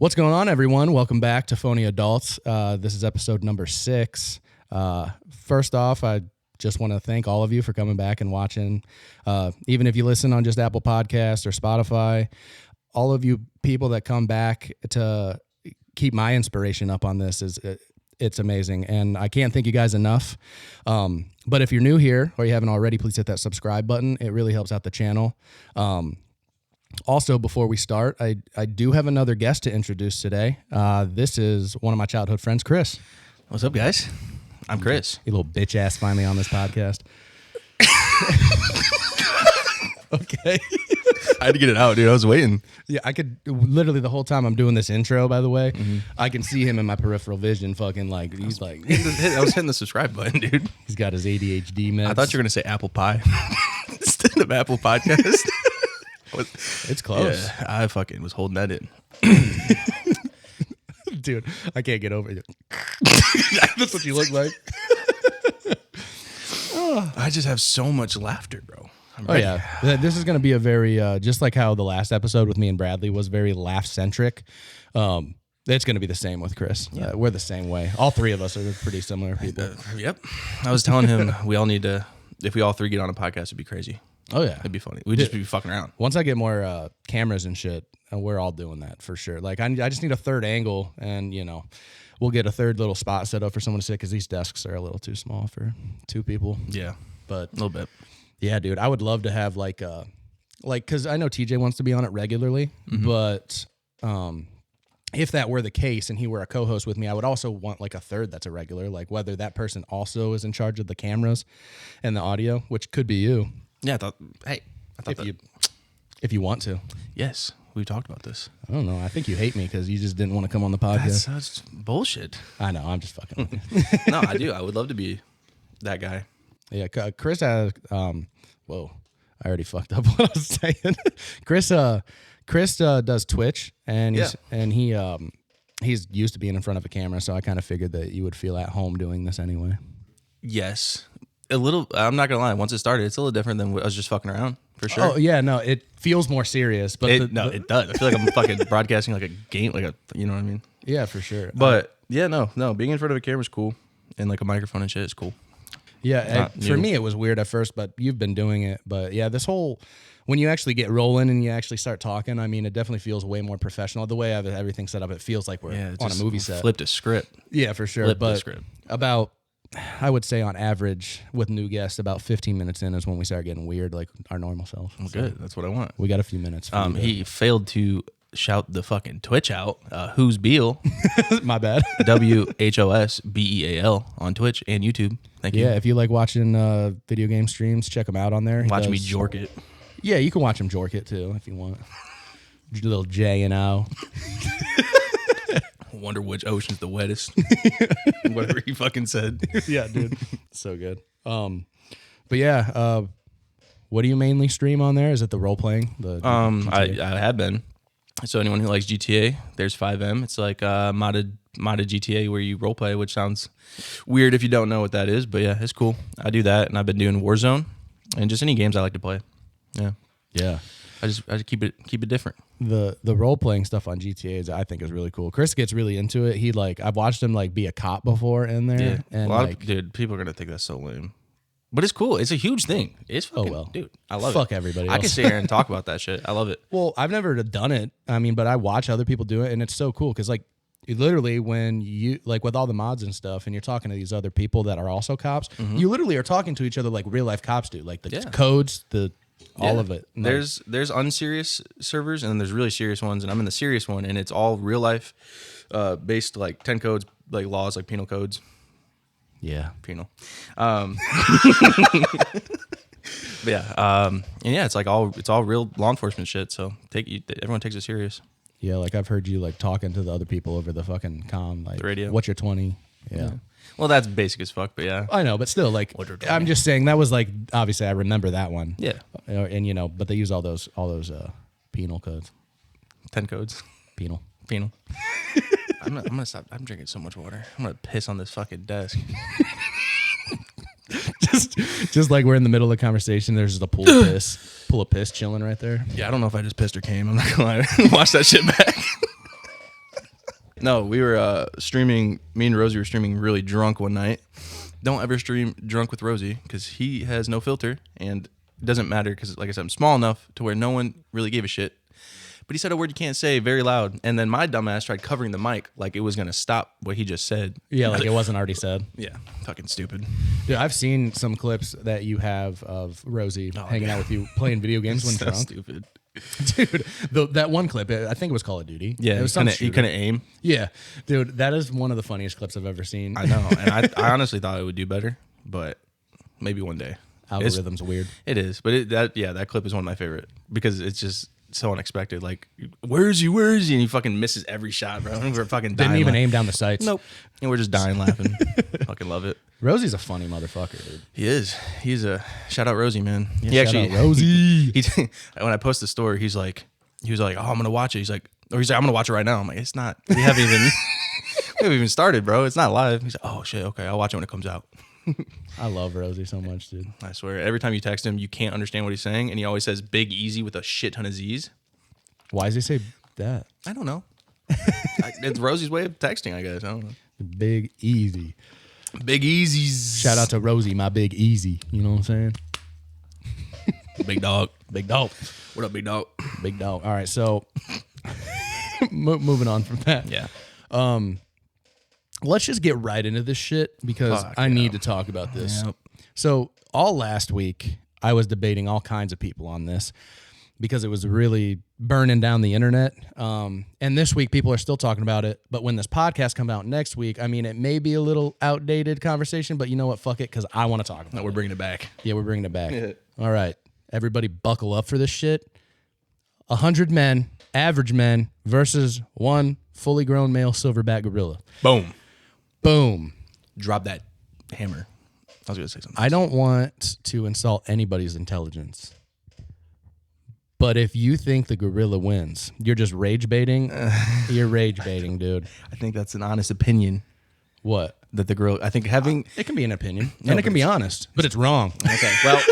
What's going on, everyone? Welcome back to Phony Adults. This is episode number 6. First off, I just want to thank all of you for coming back and watching. Even if you listen on just Apple Podcasts or Spotify, all of you people that come back to keep my inspiration up on this it's amazing, and I can't thank you guys enough. But if you're new here or you haven't already, please hit that subscribe button. It really helps out the channel. Also, before we start, I do have another guest to introduce today. This is one of my childhood friends, Chris. What's up, guys? I'm Chris. You little bitch ass finally on this podcast. Okay. I had to get it out, dude. I was waiting. Yeah, I could literally the whole time I'm doing this intro, by the way, I can see him in my peripheral vision fucking like, he's like. I was hitting the subscribe button, dude. He's got his ADHD meds. I thought you were going to say apple pie instead of Apple Podcast. It's close. Yeah, I fucking was holding that in. Dude, I can't get over it. That's what you look like. I just have so much laughter, bro. Oh, yeah. This is going to be a very, just like how the last episode with me and Bradley was very laugh-centric. It's going to be the same with Chris. Yeah. We're the same way. All three of us are pretty similar people. Yep. I was telling him we all need to, if we all three get on a podcast, it'd be crazy. Oh, yeah. It'd be funny. We'd just be fucking around. Once I get more cameras and shit, we're all doing that for sure. Like, I just need a third angle, and, you know, we'll get a third little spot set up for someone to sit, because these desks are a little too small for 2 people. Yeah. But a little bit. Yeah, dude, I would love to have, like, because I know TJ wants to be on it regularly, but if that were the case and he were a co-host with me, I would also want, like, a third that's a regular, like, whether that person also is in charge of the cameras and the audio, which could be you. Yeah, I thought if you want to. Yes, we talked about this. I don't know. I think you hate me because you just didn't want to come on the podcast. That's bullshit. I know. I'm just fucking with you. No, I do. I would love to be that guy. Yeah, Chris has. Whoa, I already fucked up what I was saying. Chris does Twitch, and he's used to being in front of a camera, so I kind of figured that you would feel at home doing this anyway. Yes. A little, I'm not gonna lie. Once it started, it's a little different than I was just fucking around, for sure. Oh yeah, no, it feels more serious, but it does. I feel like I'm fucking broadcasting like a game, you know what I mean? Yeah, for sure. But no, being in front of a camera is cool, and like a microphone and shit is cool. Yeah, for me it was weird at first, but you've been doing it. But yeah, this whole when you actually get rolling and you actually start talking, I mean, it definitely feels way more professional. The way I have everything set up, it feels like we're on a movie set. Flipped a script. Yeah, for sure. Flipped a script. About, I would say on average with new guests, about 15 minutes in is when we start getting weird, like our normal self. Well, good. That's what I want. We got a few minutes. He failed to shout the fucking Twitch out. Who's Beal? My bad. WHOSBEAL on Twitch and YouTube. Thank you. Yeah, if you like watching video game streams, check him out on there. Watch me jork it. Yeah, you can watch him jork it too if you want. Little J and O. Wonder which ocean's the wettest. Whatever he fucking said. Yeah, dude. So good. But yeah, what do you mainly stream on there? Is it the role playing? I have been. So anyone who likes GTA, there's 5M. It's like modded GTA where you role play, which sounds weird if you don't know what that is, but yeah, it's cool. I do that, and I've been doing Warzone and just any games I like to play. Yeah. Yeah. I just keep it different. The role playing stuff on GTA I think is really cool. Chris gets really into it. I've watched him like be a cop before in there. Yeah. And dude, people are gonna think that's so lame. But it's cool. It's a huge thing. It's fucking, dude, I love it. Fuck everybody else. I can sit here and talk about that shit. I love it. Well, I've never done it. I mean, but I watch other people do it, and it's so cool because like literally when you like with all the mods and stuff, and you're talking to these other people that are also cops, you literally are talking to each other like real life cops do, like the codes, all of it. There's unserious servers and then there's really serious ones, and I'm in the serious one, and it's all real life based, like 10 codes, like laws, like penal codes. Yeah, penal. But yeah, and yeah, it's all real law enforcement shit. So everyone takes it serious. Yeah, like I've heard you like talking to the other people over the fucking comm, like the radio. What's your 20? Yeah. Well, that's basic as fuck, but yeah. I know, but still, like, I'm just saying that was like, obviously I remember that one. Yeah. And you know, but they use all those penal codes. 10 codes. Penal. I'm gonna stop. I'm drinking so much water. I'm gonna piss on this fucking desk. just like we're in the middle of the conversation, there's just a pool of piss chilling right there. Yeah, I don't know if I just pissed or came. I'm not gonna lie. Watch that shit back. No, we were streaming. Me and Rosie were streaming really drunk one night. Don't ever stream drunk with Rosie because he has no filter, and it doesn't matter because, like I said, I'm small enough to where no one really gave a shit. But he said a word you can't say very loud, and then my dumbass tried covering the mic like it was gonna stop what he just said. Yeah, like it wasn't already said. Yeah, fucking stupid. Dude, I've seen some clips that you have of Rosie hanging out with you playing video games when So drunk. stupid. Dude, that one clip, I think it was Call of Duty. Yeah, it was he couldn't aim. Yeah, dude, that is one of the funniest clips I've ever seen. I know, and I honestly thought it would do better, but maybe one day. Algorithm's weird. It is, but that clip is one of my favorite because it's just so unexpected. Like, where is he? Where is he? And he fucking misses every shot, bro. We're fucking dying. Didn't even aim down the sights. Nope. And we're just dying laughing. Fucking love it. Rosie's a funny motherfucker, dude. He is. He's a shout out Rosie, man. Yeah, he actually shout out Rosie. He when I post the story, he was like, oh, I'm gonna watch it. He's like, I'm gonna watch it right now. I'm like, it's not. We haven't even started, bro. It's not live. He's like, oh shit, okay, I'll watch it when it comes out. I love Rosie so much, dude. I swear, every time you text him, you can't understand what he's saying, and he always says "big easy" with a shit ton of Z's. Why does he say that? I don't know. It's Rosie's way of texting, I guess. I don't know. Big easy. Big easies. Shout out to Rosie, my big easy. You know what I'm saying? Big dog. Big dog. What up, big dog? Big dog. All right, so moving on from that. Yeah. Let's just get right into this shit because I need to talk about this. Yep. So all last week, I was debating all kinds of people on this because it was really burning down the internet. And this week, people are still talking about it. But when this podcast comes out next week, I mean, it may be a little outdated conversation, but you know what? Fuck it, because I want to talk about No, it. we're bringing it back. Yeah, we're bringing it back. Yeah. All right. Everybody buckle up for this shit. 100 men, average men, versus one fully grown male silverback gorilla. Boom. Boom. Drop that hammer. I was going to say something. I don't want to insult anybody's intelligence. But if you think the gorilla wins, you're just rage baiting. You're rage baiting, dude. I think that's an honest opinion. What? That the gorilla, I think having... It can be an opinion. And it can be honest. But it's wrong. Okay, well...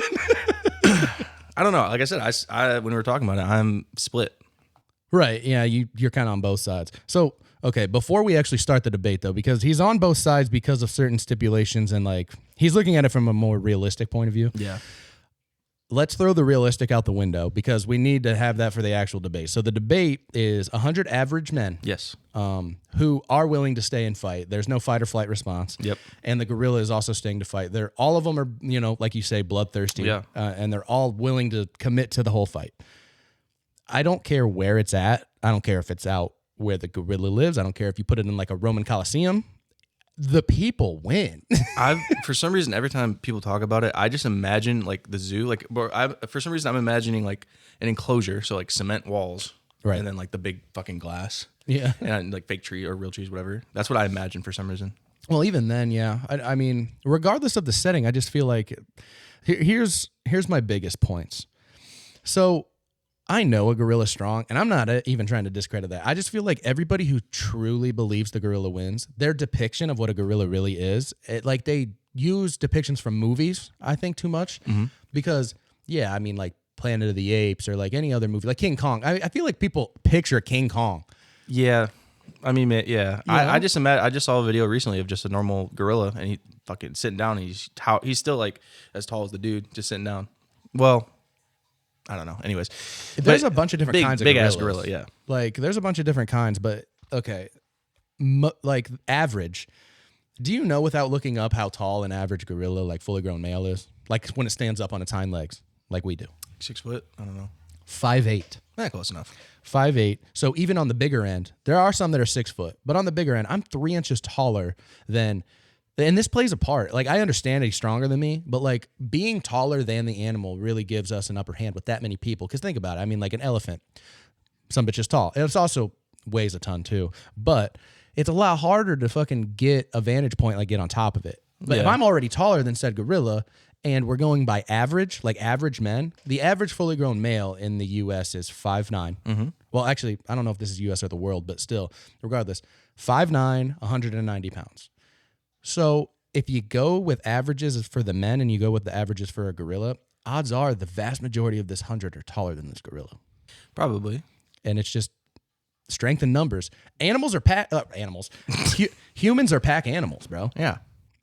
I don't know. Like I said, I when we were talking about it, I'm split. Right. Yeah, you're kind of on both sides. So, okay, before we actually start the debate, though, because he's on both sides because of certain stipulations and, like, he's looking at it from a more realistic point of view. Yeah. Let's throw the realistic out the window because we need to have that for the actual debate. So the debate is 100 average men Yes. who are willing to stay and fight. There's no fight or flight response. Yep. And the gorilla is also staying to fight. All of them are, like you say, bloodthirsty. Yeah. And they're all willing to commit to the whole fight. I don't care where it's at. I don't care if it's out where the gorilla lives. I don't care if you put it in like a Roman Coliseum. The people win. For some reason, every time people talk about it, I just imagine like the zoo. Like, for some reason, I'm imagining like an enclosure, so like cement walls, Right. and then like the big fucking glass, Yeah. and like fake tree or real trees, whatever. That's what I imagine for some reason. Well, even then, yeah. I mean, regardless of the setting, I just feel like here's my biggest points. So I know a gorilla's strong, and I'm not even trying to discredit that. I just feel like everybody who truly believes the gorilla wins, their depiction of what a gorilla really is, like they use depictions from movies, I think, too much. Because, yeah, I mean, like Planet of the Apes or like any other movie, like King Kong. I feel like people picture King Kong. Yeah, I mean, yeah. You know? I just saw a video recently of just a normal gorilla, and he fucking sitting down. And he's still like as tall as the dude, just sitting down. Well, I don't know. Anyways, There's a bunch of different kinds of big gorillas. ass gorilla. Yeah, Like, there's a bunch of different kinds, but okay. Like, average. Do you know without looking up how tall an average gorilla, like fully grown male, is? Like, when it stands up on its hind legs, like we do. 6 foot. I don't know. 5'8". Close enough. 5'8". So even on the bigger end, there are some that are 6 foot, but on the bigger end, I'm 3 inches taller than. And this plays a part. Like, I understand he's stronger than me, but like being taller than the animal really gives us an upper hand with that many people. Because think about it. I mean, like an elephant, some bitch is tall. And it's also weighs a ton too, but it's a lot harder to fucking get a vantage point, like get on top of it. But if Yeah. I'm already taller than said gorilla and we're going by average, like average men, the average fully grown male in the U.S. is 5'9". Mm-hmm. Well, actually, I don't know if this is U.S. or the world, but still, regardless, 5'9", 190 pounds. So if you go with averages for the men and you go with the averages for a gorilla, odds are the vast majority of this 100 are taller than this gorilla. Probably. And it's just, strength in numbers. Animals are pack animals. Humans are pack animals, bro. Yeah.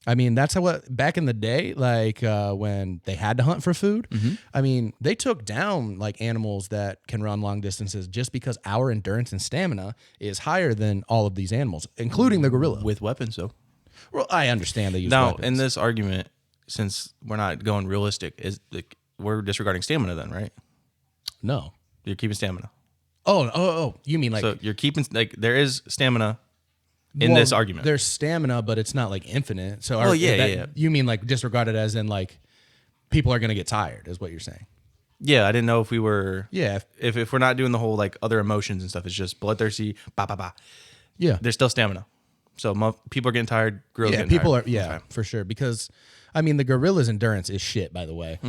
I mean, that's how back in the day, like when they had to hunt for food. I mean, they took down like animals that can run long distances just because our endurance and stamina is higher than all of these animals, including the gorilla. With weapons, though. Well, I understand they use Now, weapons. in this argument, since we're not going realistic, we're disregarding stamina then, right? No. You're keeping stamina. Oh, you mean like So you're keeping, like, there is stamina in this argument. There's stamina, but it's not like infinite. So yeah. You mean like disregard it as in like people are going to get tired is what you're saying. Yeah, I didn't know if we were. Yeah. If we're not doing the whole like other emotions and stuff, it's just bloodthirsty, ba. Yeah. There's still stamina. So people are getting tired. Gorillas Yeah, getting people tired. are. Yeah, Okay. for sure. Because I mean, the gorilla's endurance is shit. By the way,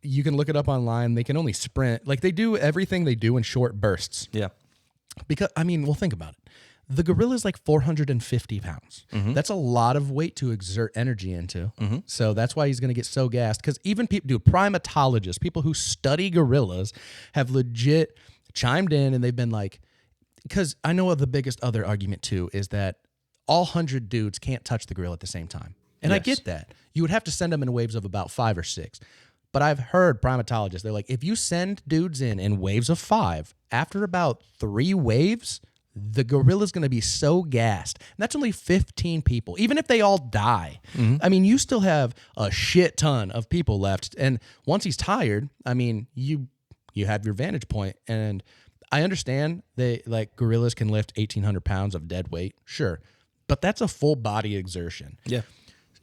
you can look it up online. They can only sprint. Like they do everything they do in short bursts. Yeah. Because I mean, well, think about it. The gorilla's like 450 pounds. That's a lot of weight to exert energy into. So that's why he's going to get so gassed. Because even primatologists, people who study gorillas, have legit chimed in and they've been like, because I know the biggest other argument too is that all 100 dudes can't touch the gorilla at the same time. And I Yes. get that. You would have to send them in waves of about 5 or 6. But I've heard primatologists, they're like, if you send dudes in waves of 5, after about 3 waves, the gorilla's going to be so gassed. And that's only 15 people. Even if they all die, I mean, you still have a shit ton of people left. And once he's tired, I mean, you have your vantage point. And I understand gorillas can lift 1,800 pounds of dead weight. Sure. But that's a full body exertion. Yeah.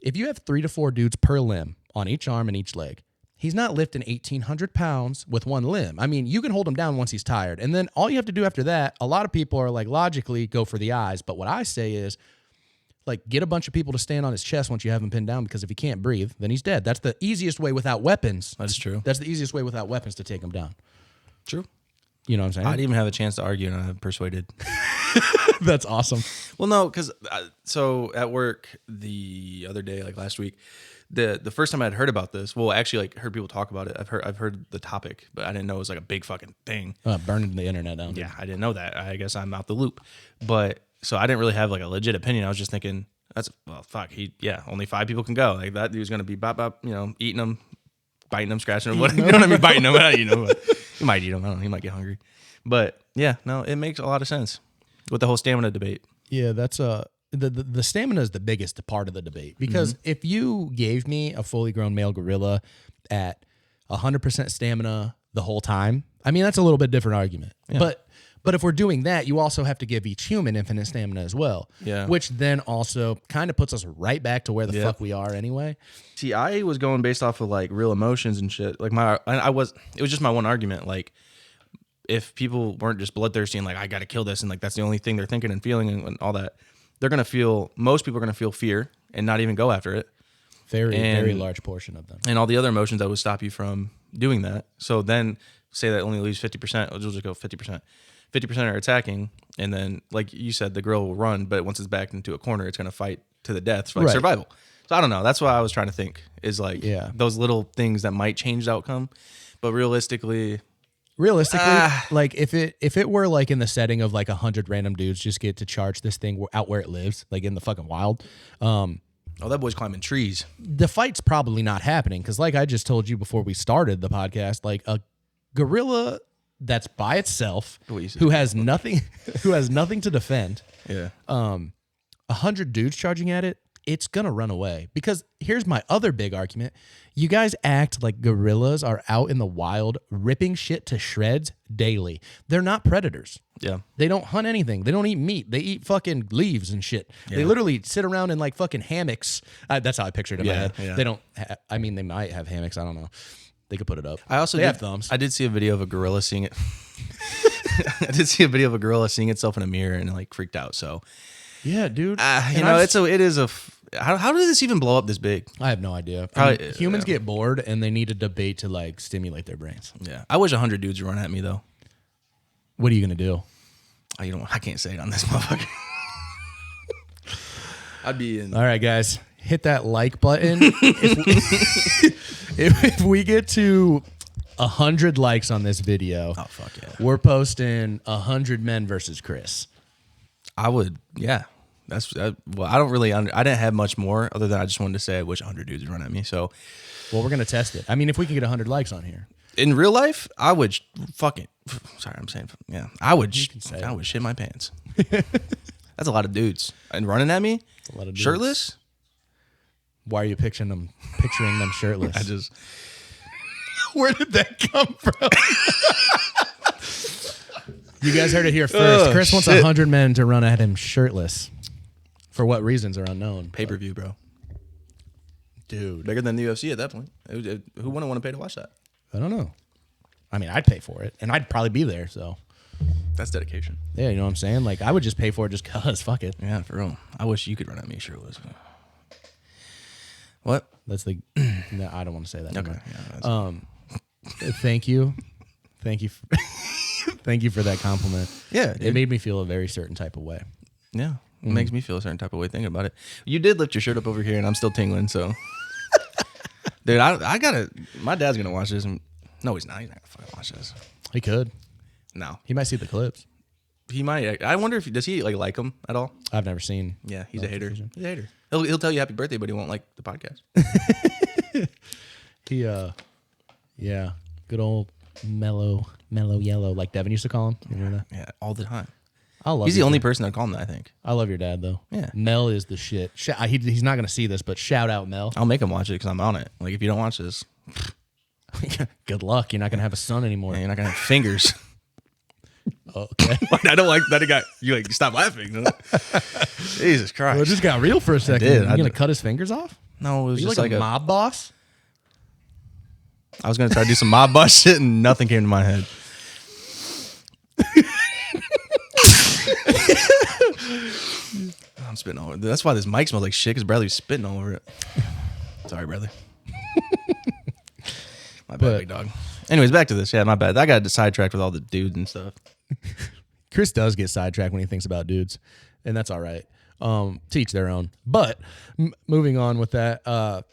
If you have 3 to 4 dudes per limb on each arm and each leg, he's not lifting 1,800 pounds with one limb. I mean, you can hold him down once he's tired. And then all you have to do after that, a lot of people are like, logically go for the eyes. But what I say is, like, get a bunch of people to stand on his chest once you have him pinned down, because if he can't breathe, then he's dead. That's the easiest way without weapons. That's true. That's the easiest way without weapons to take him down. True. You know what I'm saying? I didn't even have a chance to argue, and I'm persuaded. That's awesome. Well, no, because so at work the other day, like last week, the first time I'd heard about this, well, actually, like heard people talk about it. I've heard the topic, but I didn't know it was like a big fucking thing. Burning the internet down. Yeah, I didn't know that. I guess I'm out the loop. But so I didn't really have like a legit opinion. I was just thinking, only 5 people can go. Like that dude's gonna be bop, eating them, biting them, scratching them. You know what I mean? Biting them. He might eat them. I don't know. He might get hungry. But yeah, no, it makes a lot of sense with the whole stamina debate. Yeah, that's the stamina is the biggest part of the debate, because if you gave me a fully grown male gorilla at 100% stamina the whole time, I mean, that's a little bit different argument. Yeah. But if we're doing that, you also have to give each human infinite stamina as well. Yeah. Which then also kind of puts us right back to where the fuck we are anyway. See, I was going based off of like real emotions and shit. Like it was just my one argument. Like, if people weren't just bloodthirsty and like, I got to kill this, and like that's the only thing they're thinking and feeling and all that, most people are going to feel fear and not even go after it. Very large portion of them. And all the other emotions that would stop you from doing that. So then say that only leaves 50%, we'll just go 50%. 50% are attacking, and then, like you said, the girl will run, but once it's backed into a corner, it's going to fight to the death for survival. So I don't know. That's what I was trying to think, is like those little things that might change the outcome. But realistically, like if it were like in the setting of like 100 random dudes just get to charge this thing out where it lives, like in the fucking wild, that boy's climbing trees. The fight's probably not happening, because like I just told you before we started the podcast, like a gorilla that's by itself, who has nothing to defend, 100 dudes charging at it, it's gonna run away. Because here's my other big argument: you guys act like gorillas are out in the wild ripping shit to shreds daily. They're not predators. Yeah. They don't hunt anything. They don't eat meat. They eat fucking leaves and shit. Yeah. They literally sit around in like fucking hammocks. That's how I pictured it in my head. Yeah. They don't. I mean, they might have hammocks. I don't know. They could put it up. I also have thumbs. I did see a video of a gorilla seeing it. I did see a video of a gorilla seeing itself in a mirror and like freaked out. So yeah, dude. How did this even blow up this big? I have no idea. Humans get bored and they need a debate to like stimulate their brains. Yeah, I wish 100 dudes would run at me though. What are you gonna do? I can't say it on this motherfucker. I'd be in. All right, guys, hit that like button. If we get to 100 likes on this video, Oh, fuck yeah. we're posting 100 men versus Chris. I would, yeah. Well, I don't really, I didn't have much more other than I just wanted to say I wish 100 dudes would run at me. So, Well, we're going to test it. I mean, if we can get 100 likes on here. in real life, I would sorry, I'm saying, yeah. I would shit my pants. That's a lot of dudes. And running at me, That's a lot of dudes. shirtless. Why are you picturing them shirtless? I just, Where did that come from? You guys heard it here first. Oh, Chris wants shit. 100 men to run at him shirtless. For what reasons are unknown. pay-per-view, bro. Dude, Bigger than the UFC at that point. Who wouldn't want to pay to watch that? I don't know. I mean, I'd pay for it, and I'd probably be there, so. That's dedication. Yeah, you know what I'm saying? Like, I would just pay for it just because. Fuck it. Yeah, for real. I wish you could run at me shirtless. What? That's the... No, I don't want to say that. Okay. Anymore. Yeah, Thank you. Thank you. Thank you for that compliment. yeah, It dude. made me feel a very certain type of way. Yeah. It makes me feel a certain type of way thinking about it. You did lift your shirt up over here, and I'm still tingling, so. Dude, I gotta. My dad's gonna watch this. And, no, he's not. He's not gonna fucking watch this. He could. No. He might see the clips. He might. I wonder if does he like them at all? I've never seen. Yeah, he's a hater. Notification. He's a hater. He'll tell you happy birthday, but he won't like the podcast. He, yeah, good old mellow yellow, like Devin used to call him. You remember that? Yeah, all the time. I love. He's the your only dad. person that call him that, I think. I love your dad though. Yeah. Mel is the shit. He's not gonna see this, but shout out Mel. I'll make him watch it because I'm on it. Like, if you don't watch this, Good luck. You're not gonna have a son anymore. man, you're not gonna have fingers. Okay. I don't like that. You like stop laughing. Jesus Christ. Well, it just got real for a second. did. You gonna cut his fingers off? No, it was Are you just like like a mob boss? I was gonna try to do some mob boss shit, and nothing came to my head. I'm spitting all over. That's why this mic smells like shit, because Bradley's spitting all over it. Sorry, Bradley. My bad, big dog. Anyways, back to this. Yeah, my bad. I got sidetracked with all the dudes and stuff. Chris does get sidetracked when he thinks about dudes, and that's all right. Teach their own. But moving on with that.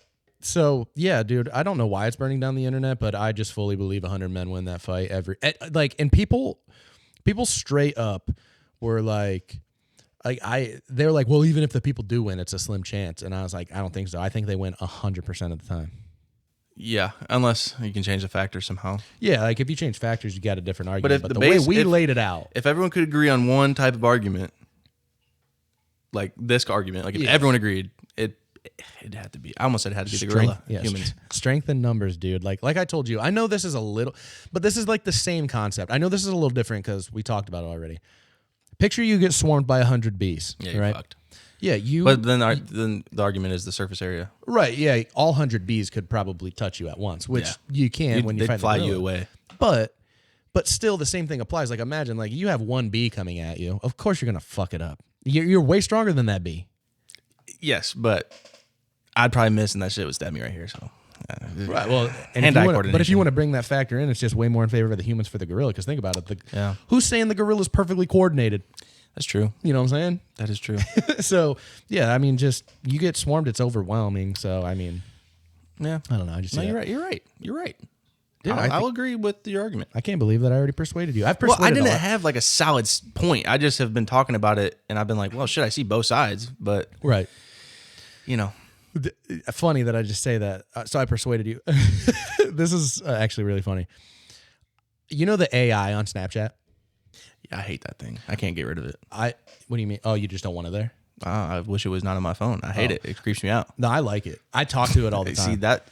So yeah, dude, I don't know why it's burning down the internet, but I just fully believe 100 men win that fight and people straight up were like they're like, well, even if the people do win, it's a slim chance. And I was like, I don't think so. I think they win 100% of the time. Yeah, unless you can change the factor somehow. Yeah, like if you change factors, you got a different argument. if But the the way base- we if- laid it out, If everyone could agree on one type of argument, like this argument, like if Yeah. everyone agreed, it had to be. I almost said it had to be the gorilla humans. Strength in numbers, dude. Like I told you, I know this is a little, but this is like the same concept. I know this is a little different because we talked about it already. Picture you get swarmed by 100 bees. Yeah, you're right? fucked. Yeah, you. But then the argument is the surface area. Right. Yeah, all 100 bees could probably touch you at once, which Yeah. you can when you They'd fight. fly the you gorilla. away. But still, the same thing applies. Like imagine, like you have one bee coming at you. Of course, you're gonna fuck it up. You're way stronger than that bee. Yes, but I'd probably miss, and that shit would stab me right here. So, Right. Well, Hand-eye but if coordination. you want to bring that factor in, it's just way more in favor of the humans for the gorilla. Because think about it. Yeah. Who's saying the gorilla's perfectly coordinated? That's true. You know what I'm saying? That is true. So yeah, I mean, just you get swarmed, it's overwhelming. So I mean, Yeah. I don't know. I just No, see you're that. right. You're right. You're right. Yeah, I'll agree with your argument. I can't believe that I already persuaded you. I've Well, persuaded. I didn't a lot. have like a solid point. I just have been talking about it, and I've been like, well, shit, I see both sides, but Right. you know, Funny that I just say that. So I persuaded you. This is actually really funny. You know the AI on Snapchat? I hate that thing. I can't get rid of it. What do you mean? Oh, you just don't want it there? I wish it was not on my phone. I hate it. It creeps me out. No, I like it. I talk to it all the time. See that,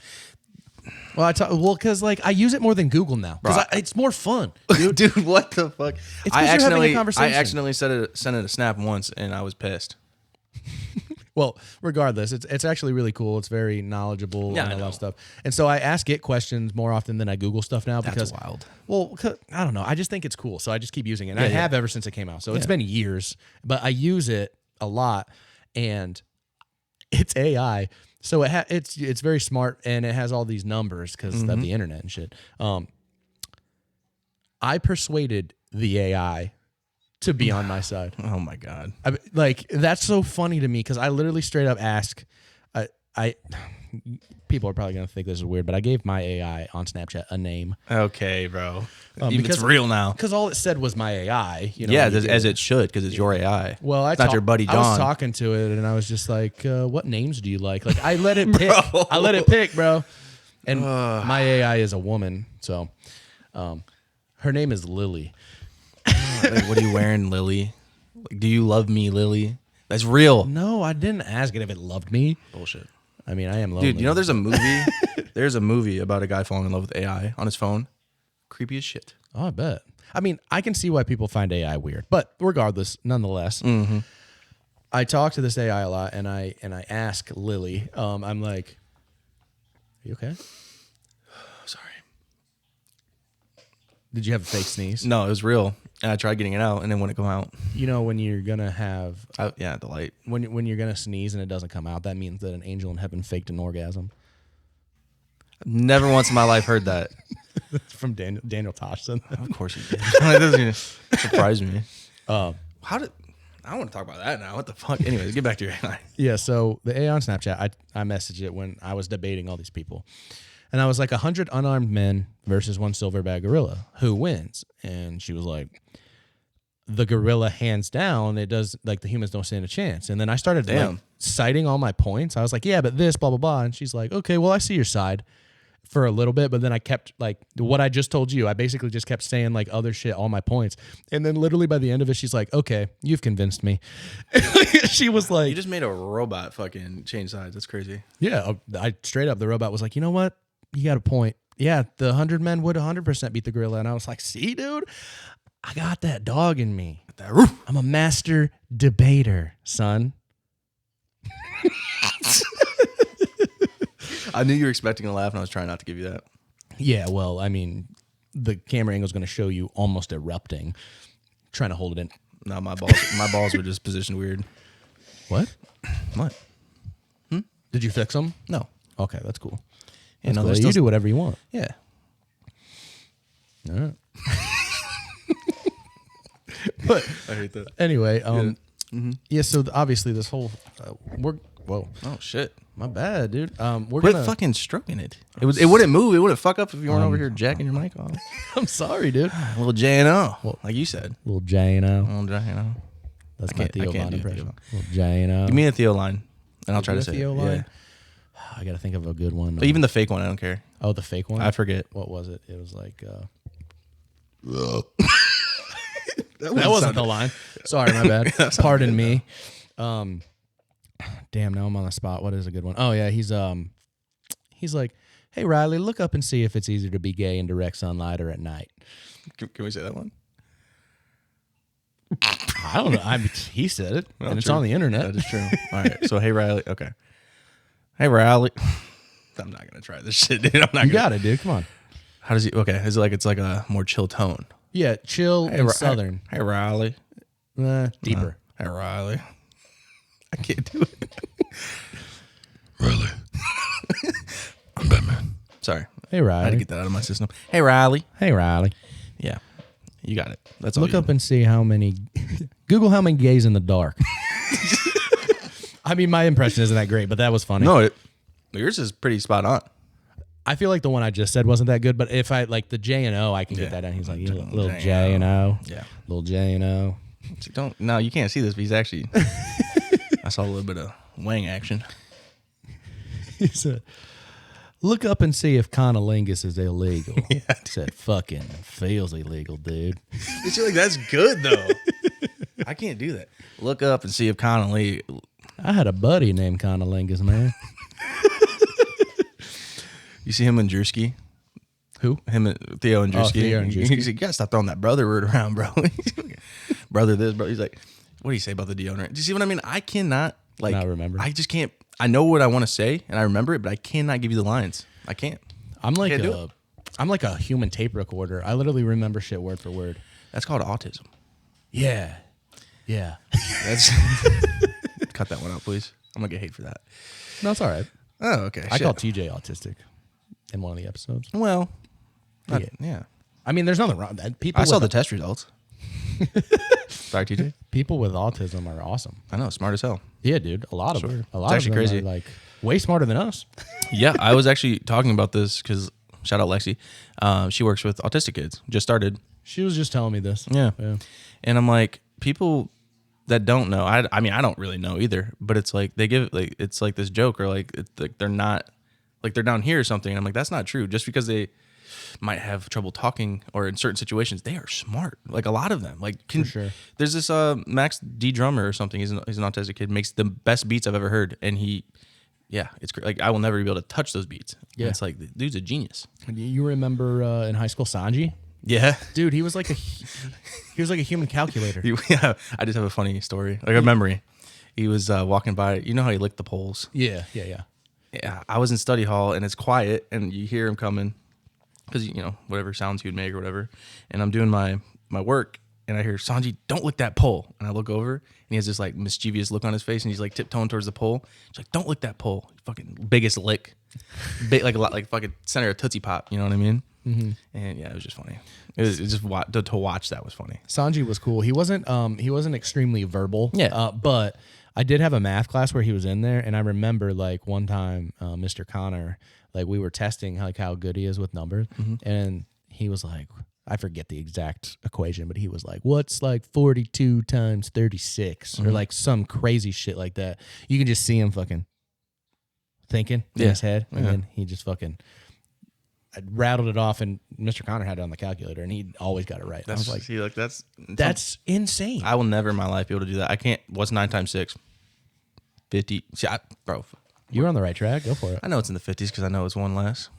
Because like I use it more than Google now. Because Bro. it's more fun. dude? What the fuck? It's 'cause you're having a conversation. I accidentally sent it a snap once, and I was pissed. Well, regardless, it's actually really cool. It's very knowledgeable Yeah, and I a lot know. of stuff. And so I ask it questions more often than I Google stuff now That's because wild. Well, I don't know. I just think it's cool, so I just keep using it. And Yeah, I yeah. have ever since it came out. So it's Yeah. been years, but I use it a lot, and it's AI. So it's very smart, and it has all these numbers because of the internet and shit. I persuaded the AI to be on my side. Oh my god. Like that's so funny to me because I literally straight up ask, people are probably gonna think this is weird, but I gave my AI on Snapchat a name. Okay, bro. Because it's real now. Because all it said was my AI. You know, Yeah, as it should, because it's your AI. Well, it's not your buddy John. I was talking to it, and I was just like, "What names do you like?" Like, I let it pick. I let it pick, bro. And my AI is a woman, so her name is Lily. Like, what are you wearing, Lily? Like, do you love me, Lily? That's real. No, I didn't ask it if it loved me. Bullshit. I mean, I am lonely. Dude, you know there's a movie. There's a movie about a guy falling in love with AI on his phone. Creepy as shit. Oh, I bet. I mean, I can see why people find AI weird, but regardless, nonetheless, I talk to this AI a lot, and I ask Lily. I'm like, "Are you okay? Sorry. Did you have a fake sneeze?" No, it was real. And I tried getting it out, and it wouldn't come out. You know when you're gonna have the light. when you're gonna sneeze and it doesn't come out, that means that an angel in heaven faked an orgasm. Never once in my life heard that. That's from Daniel Toshson. Of course he did. It doesn't even surprise me. I don't want to talk about that now. What the fuck? Anyways, get back to your AI. Yeah, so the AI on Snapchat, I messaged it when I was debating all these people. And I was like, 100 unarmed men versus one silverback gorilla. Who wins? And she was like, the gorilla, hands down. It does, like, the humans don't stand a chance. And then I started like, citing all my points. I was like, yeah, but this, blah, blah, blah. And she's like, okay, well, I see your side for a little bit. But then I kept, like, what I just told you. I basically just kept saying, like, other shit, all my points. And then literally by the end of it, she's like, okay, you've convinced me. She was like, you just made a robot fucking change sides. That's crazy. Yeah, I straight up, the robot was like, you know what? You got a point. Yeah, the 100 men would 100% beat the gorilla. And I was like, see, dude, I got that dog in me. I'm a master debater, son. I knew you were expecting a laugh, and I was trying not to give you that. Yeah, well, I mean, the camera angle is going to show you almost erupting, trying to hold it in. No, my balls were just positioned weird. What? What? Did you fix them? No. Okay, that's cool. Yeah, no, cool. You do whatever you want. Yeah. All right. But I hate that. Anyway, so obviously this whole whoa. Oh shit. My bad, dude. Quit fucking stroking it. It wouldn't move. It wouldn't fuck up if you weren't over here jacking your mic off. I'm sorry, dude. A little J and O, like you said. Little J and O. Little J and O. That's my Theo line impression. Little J and O. Give me a Theo line, and I'll try to say Theo it. line? Yeah. I gotta think of a good one. But even the fake one, I don't care. Oh, the fake one? I forget. What was it? It was like that wasn't the line. Sorry, my bad. Pardon me. Damn, now I'm on the spot. What is a good one? Oh yeah, he's like, hey Riley, look up and see if it's easier to be gay in direct sunlight or at night. Can we say that one? I don't know. He said it, and it's true. on the internet. That is true. All right. So hey Riley. Okay. Hey Riley. I'm not gonna try this shit, dude. You got it, dude. Come on. How does he? Okay. Is it like it's like a more chill tone? Yeah, chill and southern. Hey Riley. Deeper. Hey Riley. I can't do it. Riley. I'm Batman. Sorry. Hey Riley. I had to get that out of my system. Hey Riley. Hey Riley. Yeah. You got it. That's all. Look up and see how many. Google how many gays in the dark. I mean, my impression isn't that great, but that was funny. No, yours is pretty spot on. I feel like the one I just said wasn't that good, but if I like the J and O, I can get that down. He's like, little J and O. Yeah. Little J and O. No, you can't see this, but he's actually. I saw a little bit of wang action. He said, look up and see if conolingus is illegal. Yeah, he said, fucking feels illegal, dude. It's like, that's good, though. I can't do that. Look up and see if conolingus. I had a buddy named conolingus, man. You see him and Jersky? Who? Him and Theo and Jersky. Theo and Jersky. He's like, you gotta stop throwing that brother word around, bro. Brother this, bro. He's like, what do you say about the deodorant? Do you see what I mean? I cannot, like, not remember. I just can't. I know what I want to say, and I remember it, but I cannot give you the lines. I can't. I'm like a human tape recorder. I literally remember shit word for word. That's called autism. Yeah. Yeah. That's cut that one out, please. I'm gonna get hate for that. No, it's all right. Oh, okay. I called TJ autistic in one of the episodes. Well, yeah. I mean, there's nothing wrong with that. I saw the test results. Sorry, TJ. People with autism are awesome. I know, smart as hell. Yeah, dude. A lot of them. A lot It's actually of them crazy. are like way smarter than us. Yeah, I was actually talking about this because shout out Lexi. She works with autistic kids. Just started. She was just telling me this. Yeah. And I'm like, people that don't know, I mean, I don't really know either, but it's like they give like it's like this joke or like it's like they're not like they're down here or something. And I'm like, that's not true. Just because they might have trouble talking or in certain situations, they are smart. Like a lot of them. Like For sure. There's this Max D drummer or something. He's an autistic kid, makes the best beats I've ever heard, and it's like I will never be able to touch those beats. Yeah. And it's like the dude's a genius. You remember in high school Sanji? Yeah. Dude, he was like a human calculator. Yeah, I just have a funny story, like a memory. He was walking by. You know how he licked the poles? Yeah. Yeah, I was in study hall and it's quiet and you hear him coming because whatever sounds he would make or whatever. And I'm doing my work and I hear Sanji, don't lick that pole. And I look over and he has this like mischievous look on his face and he's like tiptoeing towards the pole. He's like, don't lick that pole. Fucking biggest lick, like a lot, like fucking center of Tootsie Pop. You know what I mean? Mm-hmm. And yeah, it was just funny. It was just to watch that was funny. Sanji was cool. He wasn't extremely verbal. Yeah. But I did have a math class where he was in there, and I remember like one time, Mr. Connor, like we were testing like how good he is with numbers, and he was like, I forget the exact equation, but he was like, "What's like 42 times 36?" or like some crazy shit like that. You can just see him fucking thinking in his head, and then he just fucking. I rattled it off, and Mr. Connor had it on the calculator, and he always got it right. I was like, see, like that's insane. I will never in my life be able to do that. I can't. What's 9 times 6? 50. See, bro. You're on the right track. Go for it. I know it's in the 50s because I know it's one less.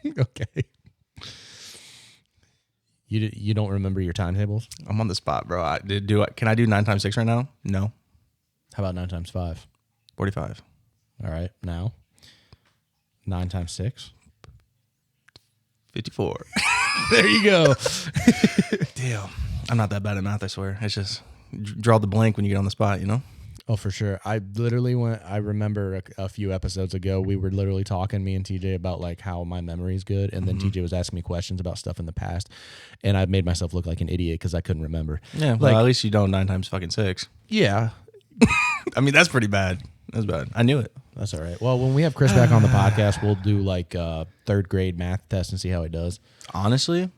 Okay. You don't remember your timetables? I'm on the spot, bro. Can I do 9 times 6 right now? No. How about 9 times 5? 45. All right, now 9 times 6? 54. There you go. Damn. I'm not that bad at math, I swear. It's just draw the blank when you get on the spot, you know? Oh, for sure. I remember a few episodes ago, we were literally talking, me and TJ, about like how my memory is good. And then TJ was asking me questions about stuff in the past. And I made myself look like an idiot because I couldn't remember. Yeah, well, at least you know 9 times fucking 6. Yeah. I mean, that's pretty bad. That's bad. I knew it. That's all right. Well, when we have Chris back on the podcast, we'll do like a 3rd grade math test and see how he does. Honestly,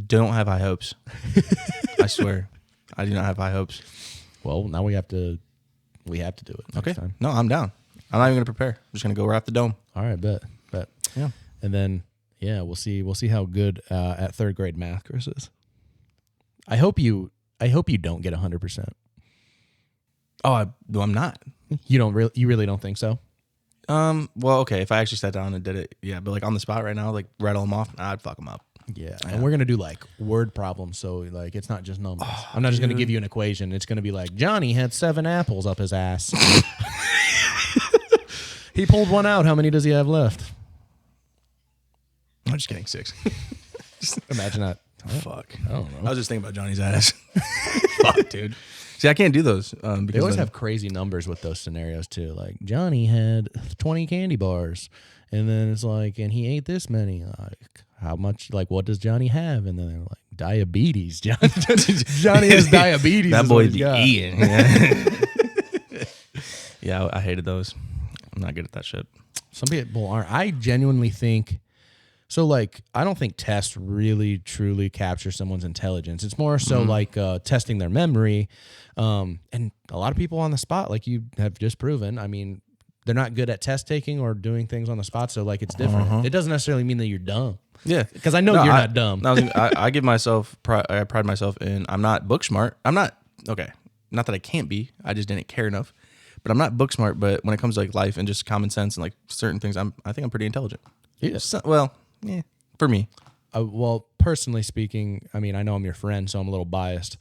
don't have high hopes. I swear. I do not have high hopes. Well, now we have to do it next time. No, I'm down. I'm not even going to prepare. I'm just going to go right off the dome. All right, bet. Yeah. And then, yeah, we'll see how good at 3rd grade math Chris is. I hope you don't get 100%. Oh, I'm not. You really don't think so? Well, okay, if I actually sat down and did it, yeah, but like on the spot right now, like rattle them off, I'd fuck them up. Yeah, and we're gonna do like word problems, so like it's not just numbers. I'm not just gonna give you an equation. It's gonna be like Johnny had 7 apples up his ass. He pulled one out. How many does he have left? I'm just kidding. 6. Just imagine that. Oh, fuck. I don't know. I was just thinking about Johnny's ass. Fuck, dude. See, I can't do those. Because they always have crazy numbers with those scenarios too. Like Johnny had 20 candy bars, and then it's like, and he ate this many. Like, how much? Like, what does Johnny have? And then they're like, diabetes. Johnny has diabetes. That boy be eating. Yeah, I hated those. I'm not good at that shit. Some people aren't. I genuinely think. So, like, I don't think tests really, truly capture someone's intelligence. It's more so like testing their memory. And a lot of people on the spot, like you have just proven, I mean, they're not good at test taking or doing things on the spot. So, like, it's different. It doesn't necessarily mean that you're dumb. Yeah. Because I know you're not dumb. I give myself, I pride myself in, I'm not book smart. I'm not, okay, not that I can't be. I just didn't care enough. But I'm not book smart. But when it comes to like life and just common sense and like certain things, I think I'm pretty intelligent. Yeah. So, well, yeah, for me. Well, personally speaking, I mean, I know I'm your friend, so I'm a little biased.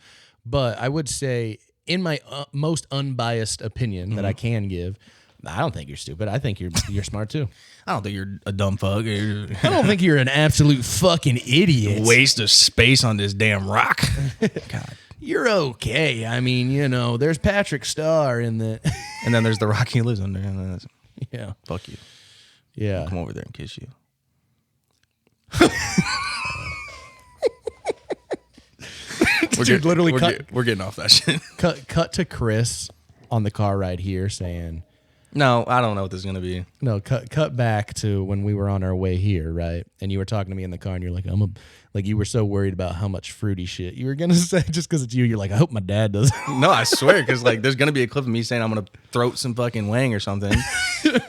But I would say, in my most unbiased opinion that I can give, I don't think you're stupid. I think you're smart too. I don't think you're a dumb fuck. I don't think you're an absolute fucking idiot. Waste of space on this damn rock. God. You're okay. I mean, you know, there's Patrick Starr in the... And then there's the rock he lives under. And yeah. Fuck you. Yeah. I'll come over there and kiss you. Dude, literally we're getting off that shit. cut to Chris on the car ride here saying, No, I don't know what this is gonna be. no, cut back to when we were on our way here, right? And you were talking to me in the car, and you're like, like you were so worried about how much fruity shit you were gonna say just because it's you. You're like, I hope my dad does. No, I swear, because like there's gonna be a clip of me saying I'm gonna throat some fucking wang or something,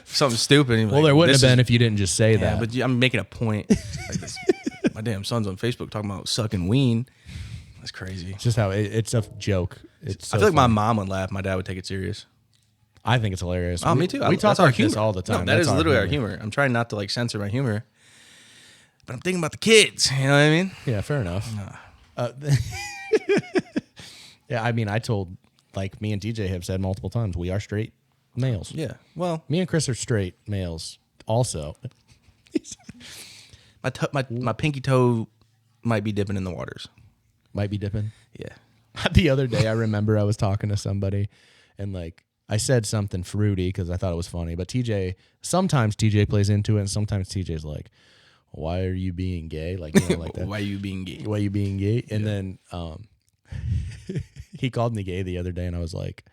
something stupid. Well, there wouldn't have been if you didn't just say that. But I'm making a point. Like this, my damn son's on Facebook talking about sucking ween. That's crazy. It's just how it's a joke. It's so I feel like my funny. mom would laugh. My dad would take it serious. I think it's hilarious. Oh, me too. We talk that's our like this humor. all the time. No, that is literally our humor. I'm trying not to like censor my humor, but I'm thinking about the kids. You know what I mean? Yeah, fair enough. Yeah, I mean, I told, like, me and TJ have said multiple times, we are straight males. Yeah. Well, Me and Chris are straight males also. my pinky toe might be dipping in the waters. Might be dipping. Yeah. The other day, I remember I was talking to somebody, and, like, I said something fruity because I thought it was funny. But sometimes TJ plays into it, and sometimes TJ's like, why are you being gay? Like, you know, like that. Why are you being gay? Why you being gay? And then he called me gay the other day, and I was like,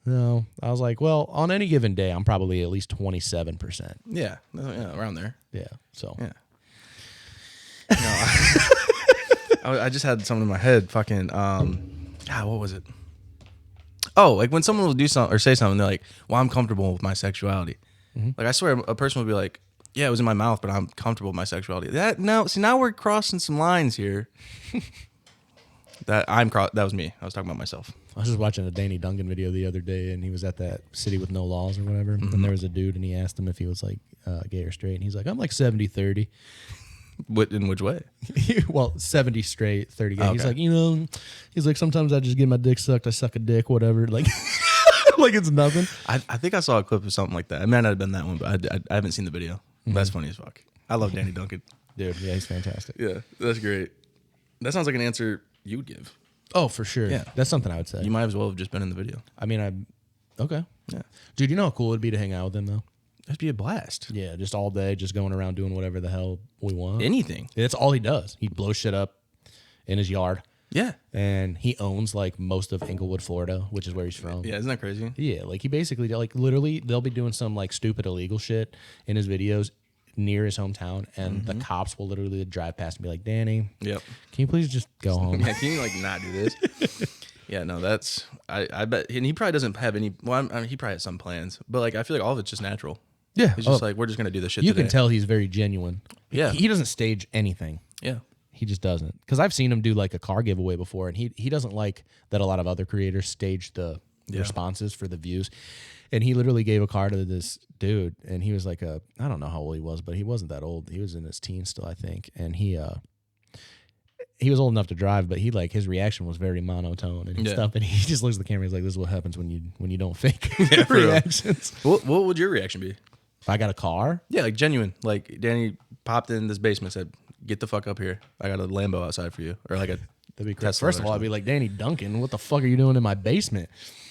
no. I was like, well, on any given day, I'm probably at least 27%. Yeah, around there. Yeah. So Yeah. No, I just had something in my head. Fucking what was it? Oh, like when someone will do something or say something, they're like, "Well, I'm comfortable with my sexuality." Mm-hmm. Like I swear, a person would be like, "Yeah, it was in my mouth, but I'm comfortable with my sexuality." Now we're crossing some lines here. That was me. I was talking about myself. I was just watching a Danny Duncan video the other day, and he was at that city with no laws or whatever. And there was a dude, and he asked him if he was like gay or straight, and he's like, I'm like 70-30. In which way? Well, 70 straight, 30 gay. Okay. He's like, he's like, sometimes I just get my dick sucked. I suck a dick, whatever. Like, like it's nothing. I think I saw a clip of something like that. It might not have been that one, but I haven't seen the video. Mm-hmm. That's funny as fuck. I love Danny Duncan. Dude, yeah, he's fantastic. Yeah, that's great. That sounds like an answer you would give. Oh, for sure. Yeah. That's something I would say. You might as well have just been in the video. I mean, okay. Yeah. Dude, you know how cool it'd be to hang out with him, though? That'd be a blast. Yeah, just all day, just going around doing whatever the hell we want. Anything. That's all he does. He blows shit up in his yard. Yeah. And he owns, like, most of Inglewood, Florida, which is where he's from. Yeah, isn't that crazy? Yeah, like, he basically, like, literally, they'll be doing some, like, stupid illegal shit in his videos near his hometown, and the cops will literally drive past and be like, Danny, Yep. can you please just go home? Yeah, can you, like, not do this? Yeah, no, that's... I bet... And he probably doesn't have any... Well, I mean, he probably has some plans, but, like, I feel like all of it's just natural. Yeah. He's just like, we're just going to do this shit You today. can tell he's very genuine. Yeah. He doesn't stage anything. Yeah. He just doesn't. Because I've seen him do like a car giveaway before, and he doesn't like that a lot of other creators stage the responses for the views. And he literally gave a car to this dude, and he was like I don't know how old he was, but he wasn't that old. He was in his teens still, I think. And he was old enough to drive, but his reaction was very monotone and stuff. And he just looks at the camera. He's like, "This is what happens when you don't fake reactions." What would your reaction be? If I got a car, Yeah, like genuine. Like Danny popped in this basement, and said, "Get the fuck up here. I got a Lambo outside for you," or like a that'd be crazy. Tesla First of all, I'd be like, Danny Duncan, what the fuck are you doing in my basement?